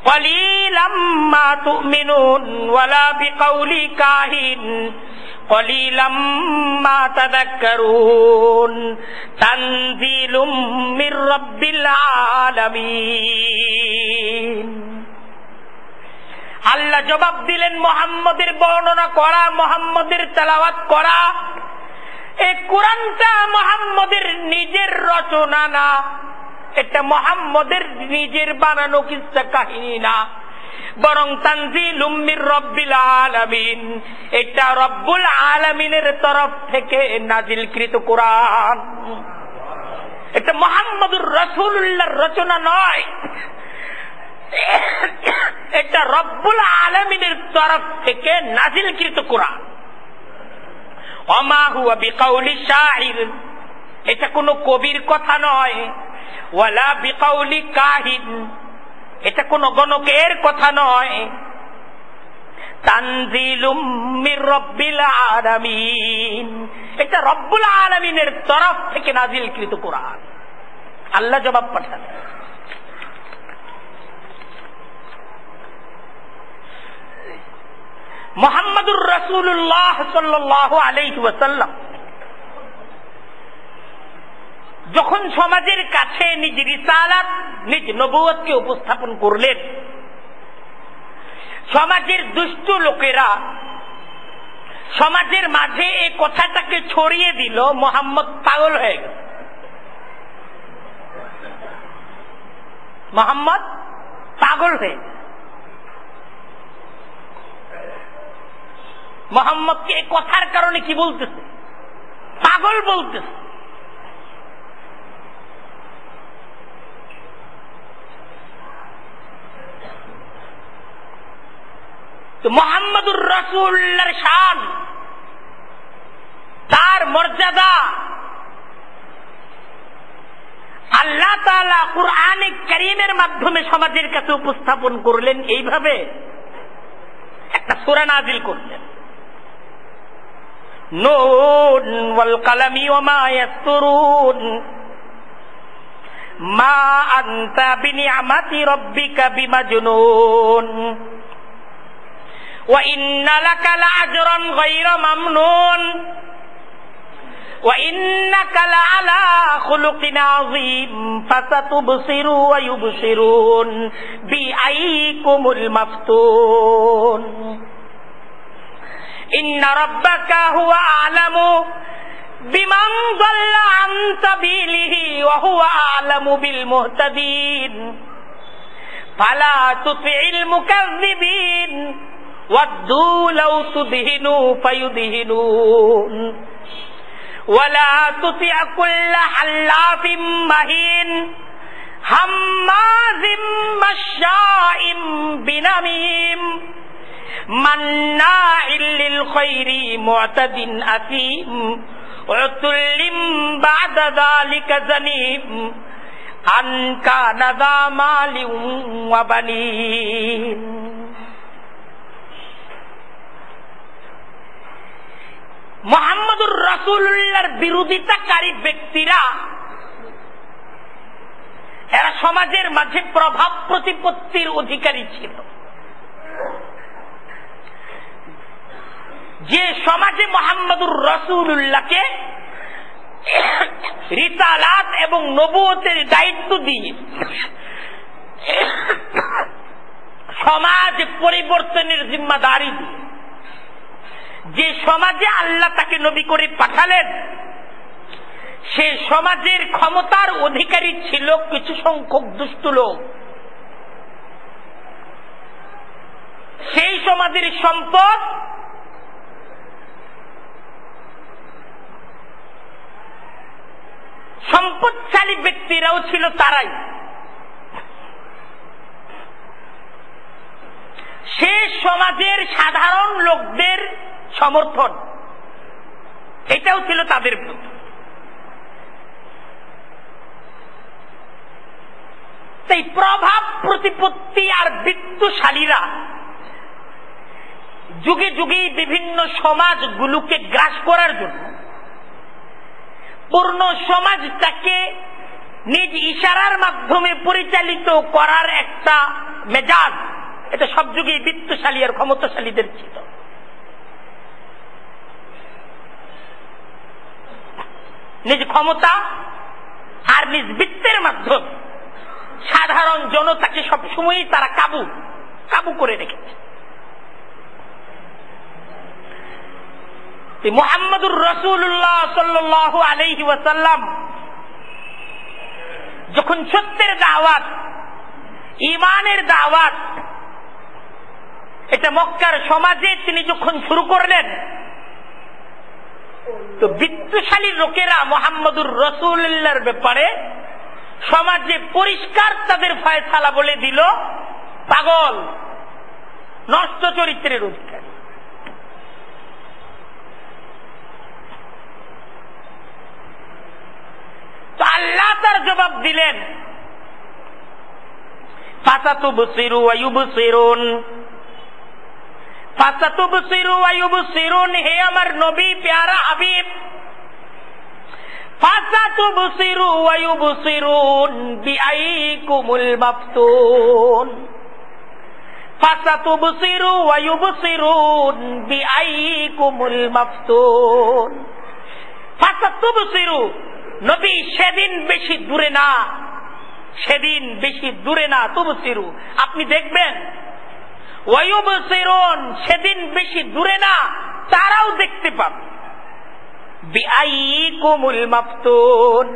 ক্বালিলাম মা তুমিনুন ওয়া লা বিকাউলি কাহিন ক্বালিলাম মা তাযাক্কারুন তানযীলুম মির রাব্বিল আলামিন। আল্লাহ জবাব দিলেন, মুহাম্মদের বর্ণনা করা, মুহাম্মদের তেলাওয়াত করা, এই কোরআনটা মুহাম্মদের নিজের রচনা না, এটা মুহাম্মদের নিজের বানানো কিসসা কাহিনী না, বরং তানজিলুম মির রাব্বিল আলামিন, এটা রব্বুল আলামিনের তরফ থেকে নাজিলকৃত কোরআন। এটা মুহাম্মদুর রাসূলুল্লাহর রচনা নয়, এটা রব্বুল আলামিনের তরফ থেকে নাজিলকৃত কোরআন। ওয়া মা হুয়া বিকাউলি শাইর, এটা কোনো কবির কথা নয়, ওয়ালা বিকাউলি কাহিন, এটা কোনো গণকের কথা নয়, তানজিলুম মির রাব্বিল আলামিন, এটা রব্বুল আলামিনের তরফ থেকে নাজিলকৃত কোরআন। আল্লাহ জবাব পাঠান। মুহাম্মদুর রাসূলুল্লাহ সাল্লাল্লাহু আলাইহি ওয়াসাল্লাম যখন সমাজের কাছে নিজ রিসালাত, নিজ নবুয়তকে উপস্থাপন করলেন, সমাজের দুষ্ট লোকেরা সমাজের মাঝে এই কথাটাকে ছড়িয়ে দিল, মুহাম্মদ পাগল হয়ে গেল, মুহাম্মদ পাগল হয়ে গেল। মুহাম্মদকে এই কথার কারণে কি বলতেছে? পাগল বলতেছে। তো মুহাম্মদুর রাসূলুল্লাহর শান, তার মর্যাদা আল্লাহ তাআলা কুরআনে কারীমের মাধ্যমে সমাজের কাছে উপস্থাপন করলেন, এইভাবে একটা সূরা নাযিল করলেন, নুন ওয়াল কালামি ওয়া মা ইয়াসতুরুন মা আনতা বিনিআমাতি রাব্বিকা বিমাজনুন ওয়া ইন্না লাকা লাআজরান গায়রা মামনুন ওয়া ইন্নাকা লাআলা খুলুকিন আযীম ফাসাতুবসিরু ওয়া ইউবসিরুন বিআইকুমুল মাফতুন ইন্না রাব্বাকা হুয়া আ'লামু বিমান যাল্লা আন সাবিলিহি ওয়া হুয়া আ'লামু বিল মুহতাদিন ফালা তুতি'ল মুকাযযিবিন ওয়াদ্দু লাউ তুদহিনু ফায়ুদহিনুন ওয়ালা তুতি' কুল্লা হাল্লাফিম মাহিন হাম্মাযিম মাশশাইম বিনামিম মান্না'ইল লিল খায়রি মু'তাদিন আথীম উতুল্লিম বা'দা যালিকা জানিম আন কানা যা মালিন ওয়া বানীন। মুহাম্মদুর রাসূলুল্লাহর বিরোধিতাকারী ব্যক্তিরা এরা সমাজের মাঝে প্রভাব প্রতিপত্তির অধিকারী ছিল। যে সমাজে মুহাম্মদুর রাসূলুল্লাহকে রিসালাত এবং নবুয়তের দায়িত্ব দিয়ে সমাজ পরিবর্তনের জিম্মাদারি দিয়ে, যে সমাজে আল্লাহ তাকে নবী করে পাঠালেন, সে সমাজের ক্ষমতার অধিকারী ছিল কিছু সংখ্যক দুষ্ট লোক। সেই সমাজের সম্পদ সম্পদশালী ব্যক্তিরাও ছিল তারাই। সে সমাজের সাধারণ লোকদের সমর্থন এটাও ছিল তাদের প্রতি। তাই প্রভাব প্রতিপত্তি আর বিত্তশালীরা যুগে যুগে বিভিন্ন সমাজগুলোকে গ্রাস করার জন্য পূর্ণ সমাজটাকে নিজ ইশারার মাধ্যমে পরিচালিত করার একটা মেজাজ, এটা সব যুগেই বিত্তশালী আর ক্ষমতাশালীদের ছিল। নিজ ক্ষমতা আর নিজ বিত্তের মাধ্যমে সাধারণ জনতাকে সবসময়ই তারা কাবু করে রেখেছে। মুহাম্মদুর রাসূলুল্লাহ সাল্লাল্লাহু আলাইহি ওয়াসাল্লাম যখন সত্যের দাওয়াত, ঈমানের দাওয়াত এটা মক্কার সমাজে তিনি যখন শুরু করলেন, তো বিত্তশালী লোকেরা মুহাম্মদুর রাসূলুল্লাহর ব্যাপারে সমাজে পরিষ্কার তাদের ফয়সালা বলে দিল, পাগল, নষ্ট চরিত্রের অধিকারী। তো আল্লাহ তার জবাব দিলেন, ফাসাতুবসিরু ওয়া ইউবসিরুন, ফাসাতুবসিরু ওয়া ইউবসিরুন, হে আমার নবী প্যারা হাবিব, ফাসাতুবসিরু ওয়া ইউবসিরুন বিআইকুমুল মাফতুন, ফাসাতুবসিরু ওয়া ইউবসিরুন বিআইকুমুল মাফতুন। ফাসাতুবসিরু, নবী সেদিন বেশি দূরে না, সেদিন বেশি দূরে না, তুবসিরু আপনি দেখবেন, ওয়ায়ুবসিরুন সেদিন বেশি দূরে না, তারাও দেখতে পাবে। বিআইকুমুল মাফতুন,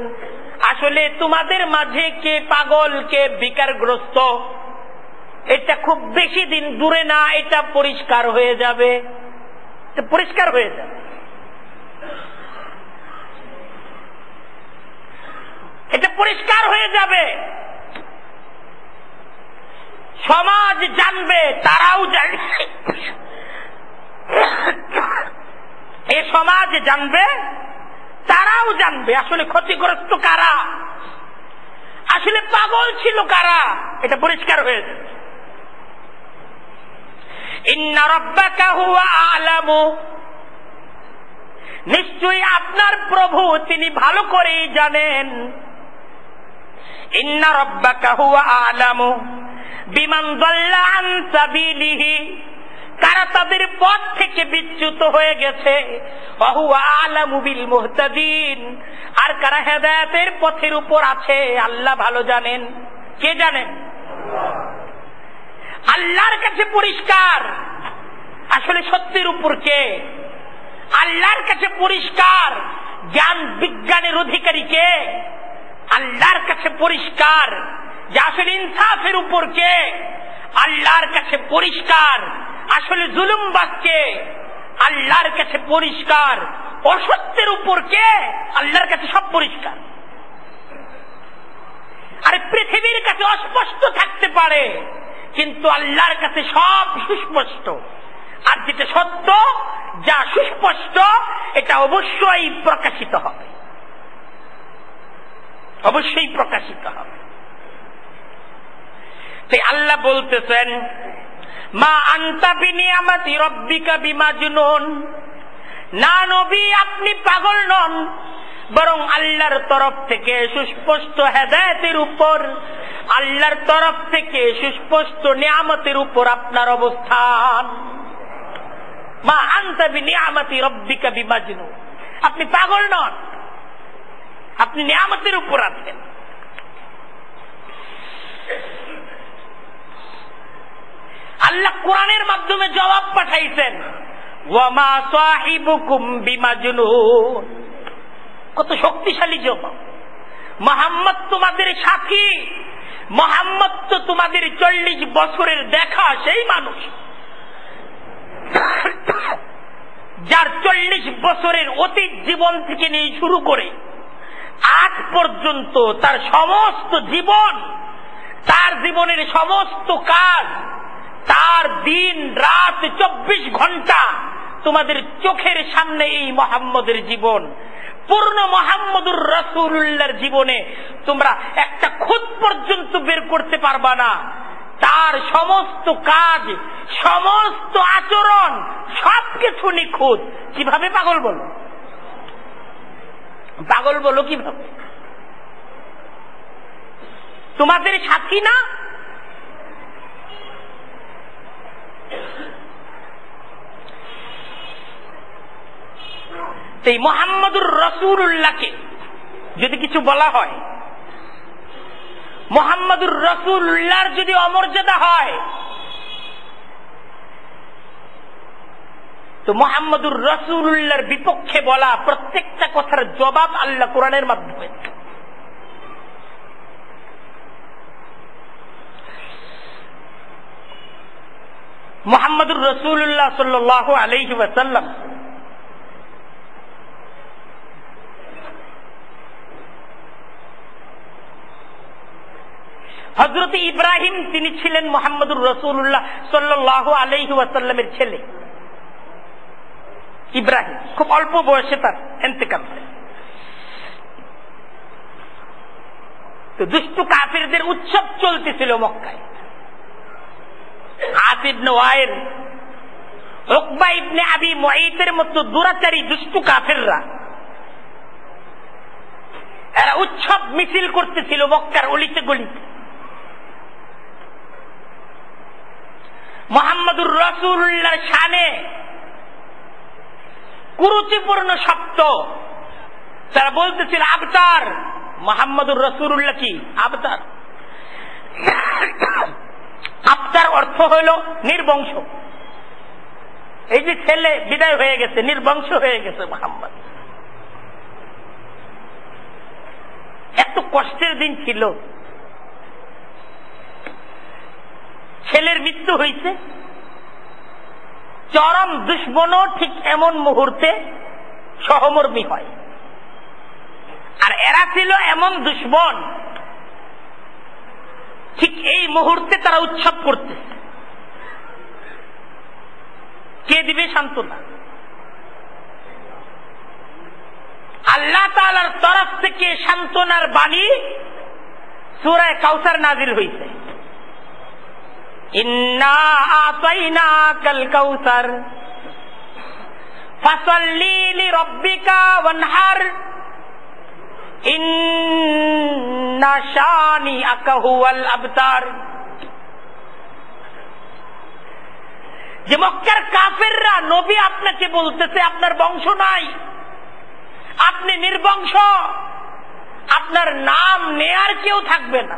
আসলে তোমাদের মাঝে কে পাগল কে বিকারগ্রস্ত এটা খুব বেশি দিন দূরে না, এটা পরিষ্কার হয়ে যাবে, পরিষ্কার হয়ে যাবে। এটা পরিষ্কার হয়ে যাবে, সমাজ জানবে, তারাও জানবে, এ সমাজ জানবে, তারাও জানবে আসলে ক্ষতিগ্রস্ত কারা, আসলে পাগল ছিল কারা, এটা পরিষ্কার হয়ে যাবে। ইন্না রাব্বাকা হুয়া আ'লামু, নিশ্চয়ই আপনার প্রভু তিনি ভালো করেই জানেন। ইন্না রাব্বাকা হুয়া আ'লামু বিমান দাল্লা আন সাবিলিহি, কারা তাদের পথ থেকে বিচ্যুত হয়ে গেছে, ওয়া হুয়া আ'লামু বিল মুহতাদিন, আর কারা হেদায়েতের পথের উপর আছে আল্লাহ ভালো জানেন। কে জানেন? আল্লাহর কাছে পরিষ্কার আসলে সত্যের উপর কে, আল্লাহর কাছে পরিষ্কার জ্ঞান বিজ্ঞানের অধিকারী কে, আল্লাহর কাছে পরিষ্কার যে আসলে ইনসাফের উপর কে, আল্লাহর কাছে পরিষ্কার আসলে জুলুমবাজ কে, আল্লাহর কাছে পরিষ্কার অসত্যের উপর কে, আল্লাহর কাছে সব পরিষ্কার। আরে পৃথিবীর কাছে অস্পষ্ট থাকতে পারে, কিন্তু আল্লাহর কাছে সব সুস্পষ্ট। আর যেটা সত্য, যা সুস্পষ্ট, এটা অবশ্যই প্রকাশিত হবে, অবশ্যই প্রকাশিত হবে। তাই আল্লাহ বলতেছেন, মা আনতা বিনিয়ামাতি রাব্বিকা বিমাজনুন, না নবী, আপনি পাগল নন, বরং আল্লাহর তরফ থেকে সুস্পষ্ট হেদায়েতের উপর, আল্লাহর তরফ থেকে সুস্পষ্ট নিয়ামতের উপর আপনার অবস্থান। মা আনতা বিনিয়ামতি রব্বিকা বিমাজনুন, আপনি পাগল নন, আপনি নিয়ামতের উপর আছেন। আল্লাহ কোরআনের মাধ্যমে জবাব পাঠাইছেন, ওয়া মা সাহিবুকুম বিমাজনুন। কত শক্তিশালী জবাব। মুহাম্মদ তোমাদের সাথী, মুহাম্মদ তো তোমাদের 40 বছরের দেখা সেই মানুষ যার 40 বছরের অতীত জীবন থেকে নিয়ে শুরু করে আজ পর্যন্ত তার সমস্ত জীবন, তার জীবনের সমস্ত কাজ, তার দিন রাত 24 ঘন্টা তোমাদের চোখের সামনে এই মুহাম্মদের জীবন। পূর্ণ মুহাম্মদুর রাসূলুল্লাহর জীবনে তোমরা একটা খুঁত পর্যন্ত বের করতে পারবা না। তার সমস্ত কাজ, সমস্ত আচরণ, সবকিছু নিখুঁত। কিভাবে পাগল বলো? পাগল বলো কিভাবে? তোমাদের সাথী না? সেই মুহাম্মদুর রাসূলুল্লাহকে যদি কিছু বলা হয়, মুহাম্মদুর রাসূলুল্লাহর যদি অমর্যাদা হয়, তো মুহাম্মদুর রাসূলুল্লাহর বিপক্ষে বলা প্রত্যেকটা কথার জবাব আল্লাহ কোরআনের মাধ্যমে। মুহাম্মদুর রাসূলুল্লাহ সাল্লাল্লাহু আলাইহি ওয়াসাল্লাম হযরত ইব্রাহিম, তিনি ছিলেন মুহাম্মদুর রাসূলুল্লাহ সাল্লাল্লাহু আলাইহি ওয়াসাল্লামের ছেলে। ইব্রাহিম খুব অল্প বয়সে তার ইন্তেকাল হয়। তো দুষ্ট কাফিরদের উৎসব চলতেছিল মক্কায়। আস ইবনে ওয়াইল, উকবা ইবনে আবি মুআইতের মতো দুরাচারী দুষ্ট কাফিররা এরা উৎসব মিছিল করতেছিল মক্কার অলিতে গলিতে। মুহাম্মদুর রাসূলুল্লাহর শানে কুরুচিপূর্ণ শব্দ তারা বলতেছিল আবতার। মুহাম্মদুর রাসূলুল্লাহ কি আবতার? আবতার অর্থ হইল নির্বংশ। এই যে ছেলে বিদায় হয়ে গেছে, নির্বংশ হয়ে গেছে মুহাম্মদ। এত কষ্টের দিন ছিল, ছেলের মৃত্যু হয়েছে। চরম দুশ্মনও ঠিক এমন মুহূর্তে সহমর্মী হয়। আর এরা ছিল এমন দুশ্মন, ঠিক এই মুহূর্তে তারা উৎসব করতেছে। কে দিবে সান্ত্বনা? আল্লাহ তাআলার তরফ থেকে সান্ত্বনার বাণী সূরা কাউসার নাজিল হয়েছে। ইন্না আতাইনাকাল কাউসার ফাসাল্লি লিরাব্বিকা ওয়ানহার ইন্না শানিআকা হুয়াল আবতার। যে মক্কার কাফেররা নবী আপনাকে বলতেছে আপনার বংশ নাই, আপনি নির্বংশ, আপনার নাম নেয়ার কেউ থাকবে না,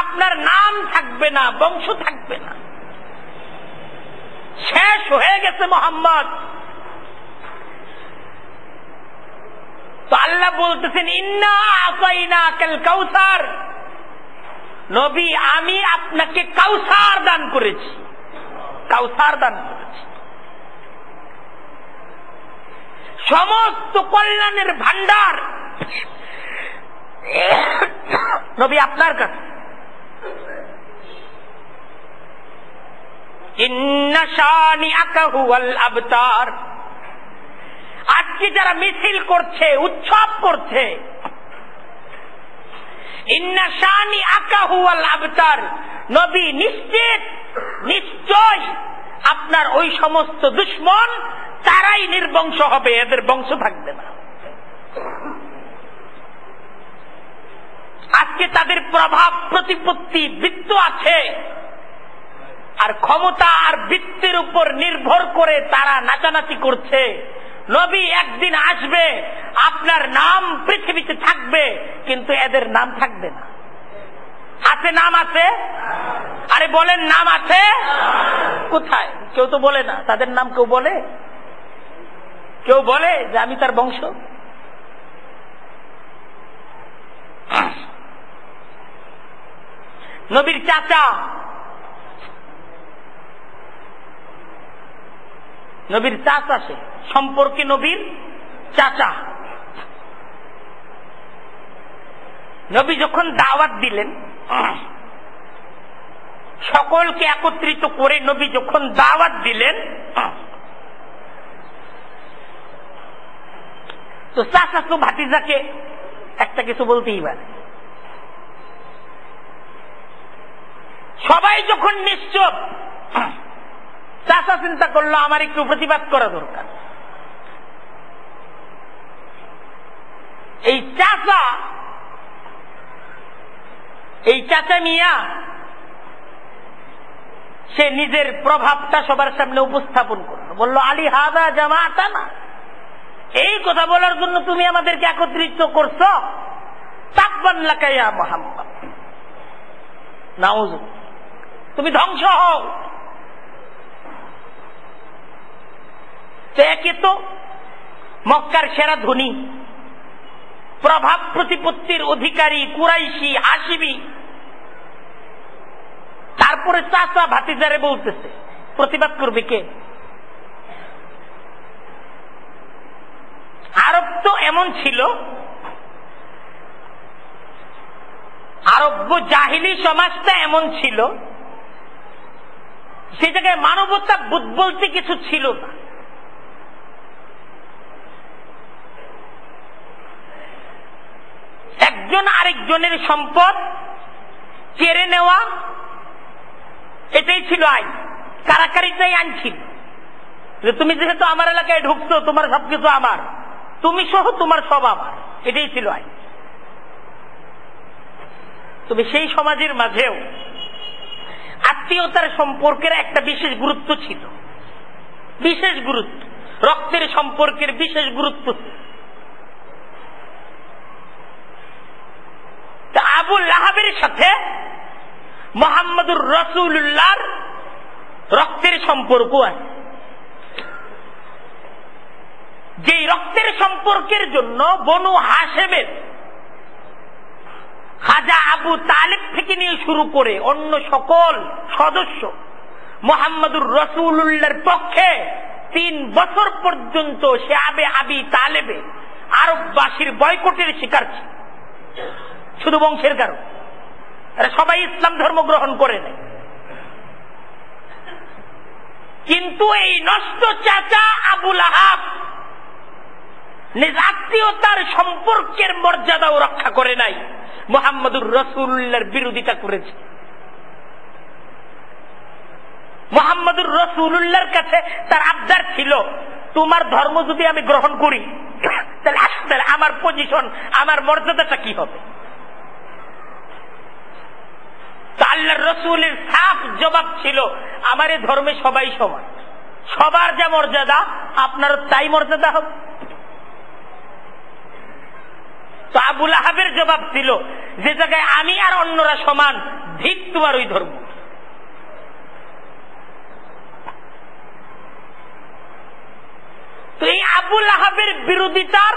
আপনার নাম থাকবে না, বংশ থাকবে না, শেষ হয়ে গেছে মুহাম্মদ। তো আল্লাহ বলতেছেন ইন্না আতাইনাকাল কাউসার, নবী আমি আপনাকে কাউসার দান করেছি, কাউসার দান করেছি, সমস্ত কল্যাণের ভান্ডার নবী আপনার কাছে। ইন্না শানিআকা হুয়াল আবতার। আজকে যারা মিছিল করছে, উৎসব করছে, ইন্না শানিআকা হুয়াল আবতার, নবী নিশ্চিত, নিশ্চয় আপনার ওই সমস্ত দুশ্মন তারা এরাই নির্বংশ হবে, এদের বংশ থাকবে না। আজকে তাদের প্রভাব প্রতিপত্তি বৃত্ত আছে, আর ক্ষমতা আর বৃত্তের উপর নির্ভর করে তারা নাচানাচি করছে। নবী একদিন আসবে, আপনার নাম পৃথিবীতে থাকবে, কিন্তু এদের নাম থাকবে না। আছে নাম আছে? আরে বলেন নাম আছে কোথায়? কেউ তো বলে না তাদের নাম। কেউ বলে? কেউ বলে যে আমি তার বংশ? নবীর চাচা, নবীর চাচা, সে সম্পর্কে নবীর চাচা। নবী যখন দাওয়াত দিলেন, সকলকে একত্রিত করে নবী যখন দাওয়াত দিলেন, তো চাচা তো ভাতিজাকে একটা কিছু বলতেই পারে। সবাই যখন নিশ্চুপ, চাচা চিন্তা করলো আমার একটু প্রতিবাদ করা দরকার। এই চাচা মিয়া সে নিজের প্রভাবটা সবার সামনে উপস্থাপন করলো, বলল আলী হাদা জামাতা না, এই কথা বলার জন্য তুমি আমাদেরকে একত্রিত করছো? তাকবান লাকা ইয়া মুহাম্মদ, নাউযু, তুমি ধ্বংস হও। একে তো মক্কার সেরা ধনী, প্রভাব প্রতিপত্তির অধিকারী, কুরাইশি, হাশিমি, তারপরে চাচা ভাতিজারে বলতেছে, প্রতিবাদ করবে কে? আরব তো এমন ছিল, আরব্য জাহিলি সমাজটা এমন ছিল, সেই জায়গায় মানবতা বোধ বলতে কিছু ছিল না। একজন আরেকজনের সম্পদ কেড়ে নেওয়া, এটাই ছিল আইন। কারাকারিটাই আইন ছিল, যে তুমি যেহেতু আমার এলাকায় ঢুকছো, তোমার সবকিছু আমার, তুমি সহ তোমার সব আমার, এটাই ছিল আইন। তবে সেই সমাজের মাঝেও আত্মীয়তার সম্পর্কের একটা বিশেষ গুরুত্ব ছিল, বিশেষ গুরুত্ব, রক্তের সম্পর্কের বিশেষ গুরুত্ব। আবু লাহাবের সাথে মুহাম্মদুর রাসূলুল্লাহর রক্তের সম্পর্ক আছে, যেই রক্তের সম্পর্কের জন্য বনু হাশেমের খাজা আবু তালিব থেকে নিয়ে শুরু করে অন্য সকল সদস্য মুহাম্মদুর রাসূলুল্লাহর পক্ষে 3 বছর পর্যন্ত শাবে আবি তালেবে আরববাসীর বয়কটের শিকার ছিল, শুধু বংশের কারণ। সবাই ইসলাম ধর্ম গ্রহণ করে নেয়, কিন্তু এই নষ্ট চাচা আবু লাহাব নিজ আত্মীয়তার সম্পর্কের মর্যাদাও রক্ষা করে নাই, মুহাম্মদুর রাসূলুল্লাহর বিরোধিতা করেছে। মুহাম্মদুর রাসূলুল্লাহর কাছে তার আবদার ছিল, তোমার ধর্ম যদি আমি গ্রহণ করি তাহলে আমার পজিশন, আমার মর্যাদাটা কি হবে? আল্লাহর রাসূলের সাফ জবাব ছিল, আমার এই ধর্মে সবাই সমান, সবার যা মর্যাদা আপনার তাই মর্যাদা হবে। তো আবু লাহাবের জবাব ছিল, যে জায়গায় আমি আর অন্যরা সমান, ঠিক তোমার ওই ধর্ম। তো এই আবু লাহাবের বিরোধিতার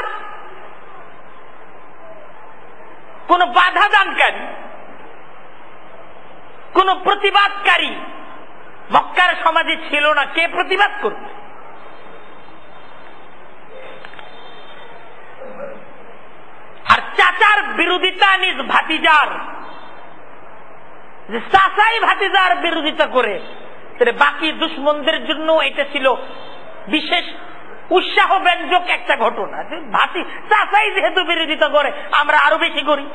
কোন বাধা দানকারী, কোন প্রতিবাদকারী মক্কার সমাজে ছিল না। কে প্রতিবাদ করবে? আর চাচার বিরোধিতা নিজ ভাতিজার, যে চাচাই ভাতিজার বিরোধিতা করে, বাকি দুশ্মনদের জন্য এটা ছিল বিশেষ উৎসাহ ব্যঞ্জক একটা ঘটনা, যে চাচাই যেহেতু বিরোধিতা করে আমরা আরো বেশি করি।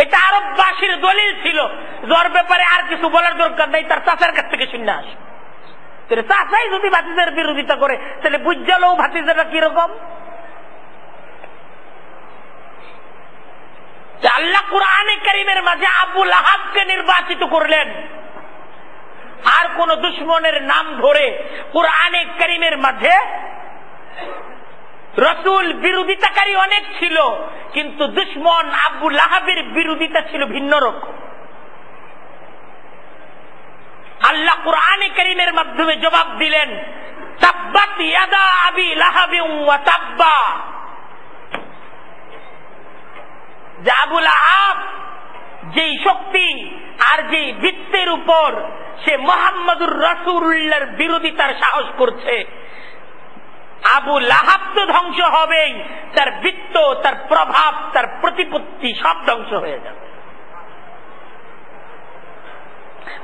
এটা আরববাসীর দলিল ছিল, যার ব্যাপারে আর কিছু বলার দরকার নেই, তার চাচার কাছ থেকে শুনে আসে। চাচাই যদি ভাতিজার বিরোধিতা করে তাহলে বুঝালো ভাতিজাটা কিরকম। আল্লাহ কুরআনে কারীমের মাঝে আবু লাহাবকে নির্বাচিত করলেন। আর কোন দুশমনের নাম ধরে কুরআনে কারীমের মাঝে রাসূল বিরোধিতাকারী অনেক ছিল, কিন্তু দুশমন আবু লাহাবের বিরোধিতা ছিল ভিন্ন রকম। আল্লাহ কুরআনে কারীমের মাধ্যমে জবাব দিলেন, তাব্বাত ইয়াদা আবি লাহাবিন ওয়া তাব্বা, যে আবু লাহাব যেই শক্তি আর যেই বৃত্তের উপর সে মুহাম্মদুর রাসূলুল্লাহর বিরোধিতার সাহস করছে, আবু লাহাব তো ধ্বংস হবেই, তার বৃত্ত, তার প্রভাব, তার প্রতিপত্তি সব ধ্বংস হয়ে যাবে।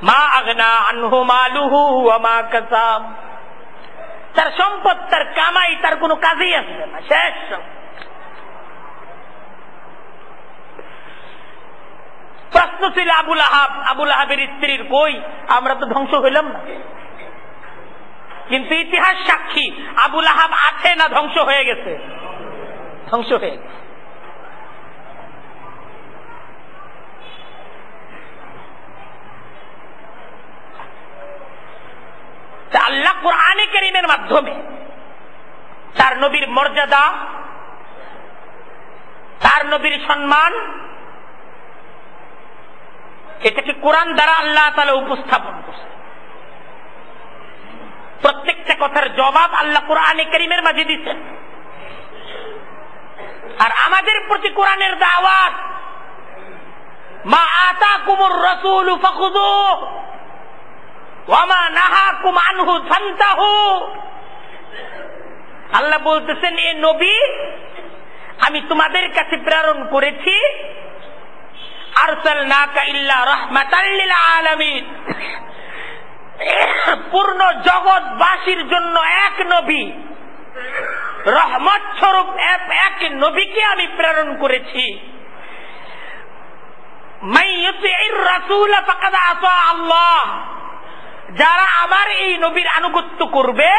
মা আগনা আনহু মালুহু ওয়া মা কাসাব, তার সম্পদ, তার কামাই, তার কোনো কাজেই আসবে না, শেষ সব। প্রশ্ন ছিল আবু লাহাব, আবু লাহাবের স্ত্রীর কই, আমরা তো ধ্বংস হইলাম না। কিন্তু ইতিহাস সাক্ষী আবু লাহাব আছে না ধ্বংস হয়ে গেছে? ধ্বংস হয়ে গেছে। আল্লাহ কুরআনে কারীমের মাধ্যমে তার নবীর মর্যাদা, তার নবীর সম্মান, এটাকে কোরআন দ্বারা আল্লাহ তাআলা উপস্থাপন করছে। প্রত্যেকটা কথার জবাব আল্লাহ কুরআনে কারীমের মাঝে দিচ্ছেন। আর আমাদের প্রতি কোরআনের দাওয়াত, মা আতাকুমুর রাসূলু ফাখুযুহু ওয়া মা নাহাকুম আনহু ফান্তাহু। আল্লাহ বলতেছেন, এ নবী, আমি তোমাদের কাছে প্রেরণ করেছি, আরসালনাকা ইল্লা রাহমাতাল লিল আলামিন, পূর্ণ জগৎবাসীর জন্য এক নবী, রহমত স্বরূপ এক নবীকে আমি প্রেরণ করেছি। মান ইউতিইর রাসূল ফাকাদ আতা আল্লাহ, যারা আমার এই নবীর আনুগত্য করবে,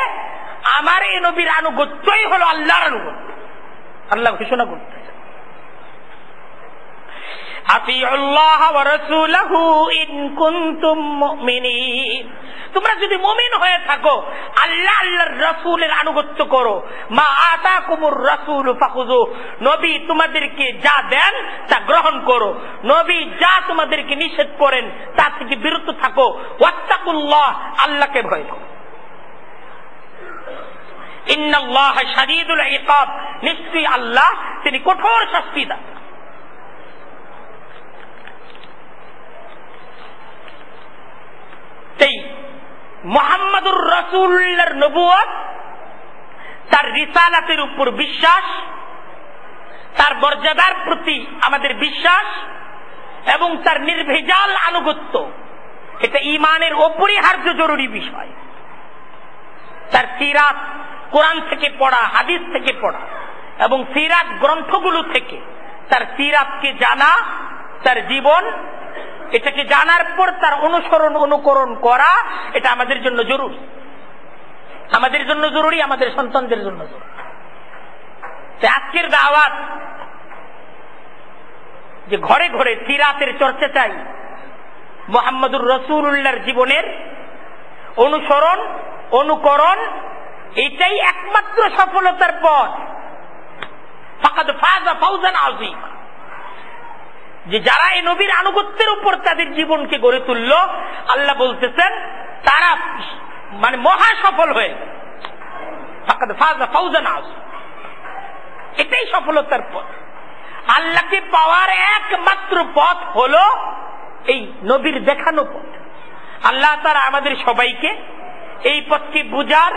আমার এই নবীর আনুগত্যই হলো আল্লাহর আনুগত্য। আল্লাহ ঘোষণা করতেছে, আতিউল্লাহ ওয়া রাসূলাহু ইন কুনতুম মুমিনিন, তোমরা যদি মুমিন হয়ে থাকো আল্লাহ আল্লাহর রাসূলের আনুগত্য করো। মা আতাকুমুর রাসূলু ফাখুযু, নবী তোমাদেরকে যা দেন তা গ্রহণ করো, নবী যা তোমাদেরকে নিষেধ করেন তা থেকে বিরত থাকো। ওয়াত্তাকুল্লাহ, আল্লাহকে ভয় করো। ইন্নাল্লাহা শাদীদুল ইকাব, নিশ্চয়ই আল্লাহ তিনি কঠোর শাস্তিদাতা। মুহাম্মদুর রাসূলুল্লাহর নবুয়ত, তার রিসালাতের উপর বিশ্বাস, তার মর্যাদার প্রতি আমাদের বিশ্বাস এবং তার নির্ভেজাল আনুগত্য, এটা ঈমানের অপরিহার্য জরুরি বিষয়। তার সিরাত কোরআন থেকে পড়া, হাদিস থেকে পড়া এবং সিরাত গ্রন্থগুলো থেকে তার সিরাতকে জানা, তার জীবন, এটাকে জানার পর তার অনুসরণ অনুকরণ করা, এটা আমাদের জন্য জরুরি, আমাদের জন্য জরুরি, আমাদের সন্তানদের জন্য জরুরি। আজকের দাওয়াত যে ঘরে ঘরে সিরাতের চর্চা চাই, মুহাম্মদুর রাসূলুল্লাহর জীবনের অনুসরণ অনুকরণ, এটাই একমাত্র সফলতার পথ। ফাকাদ ফাযা ফাওজান আযীমা, যে যারা এই নবীর আনুগত্যের উপর তাদের জীবনকে গড়ে তুলল, আল্লাহ বলতেছেন তারা মানে মহা সফল হয়ে গেল। ফাকাদ ফাযা ফাওজান আযীমা, এটাই সফলতার পথ। আল্লাহকে পাওয়ার একমাত্র পথ হলো এই নবীর দেখানো পথ। আল্লাহ তাআলা আমাদের সবাইকে এই পথকে বুঝার,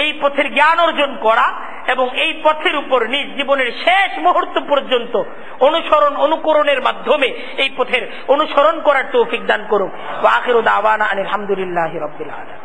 এই পথের জ্ঞান অর্জন করা এবং এই পথের উপর নিজ জীবনের শেষ মুহূর্ত পর্যন্ত অনুসরণ অনুকরণের মাধ্যমে এই পথের অনুসরণ করার তৌফিক দান করুক। ওয়া আখিরু দাওয়ানা আনিল হামদুলিল্লাহি রাব্বিল আলামিন।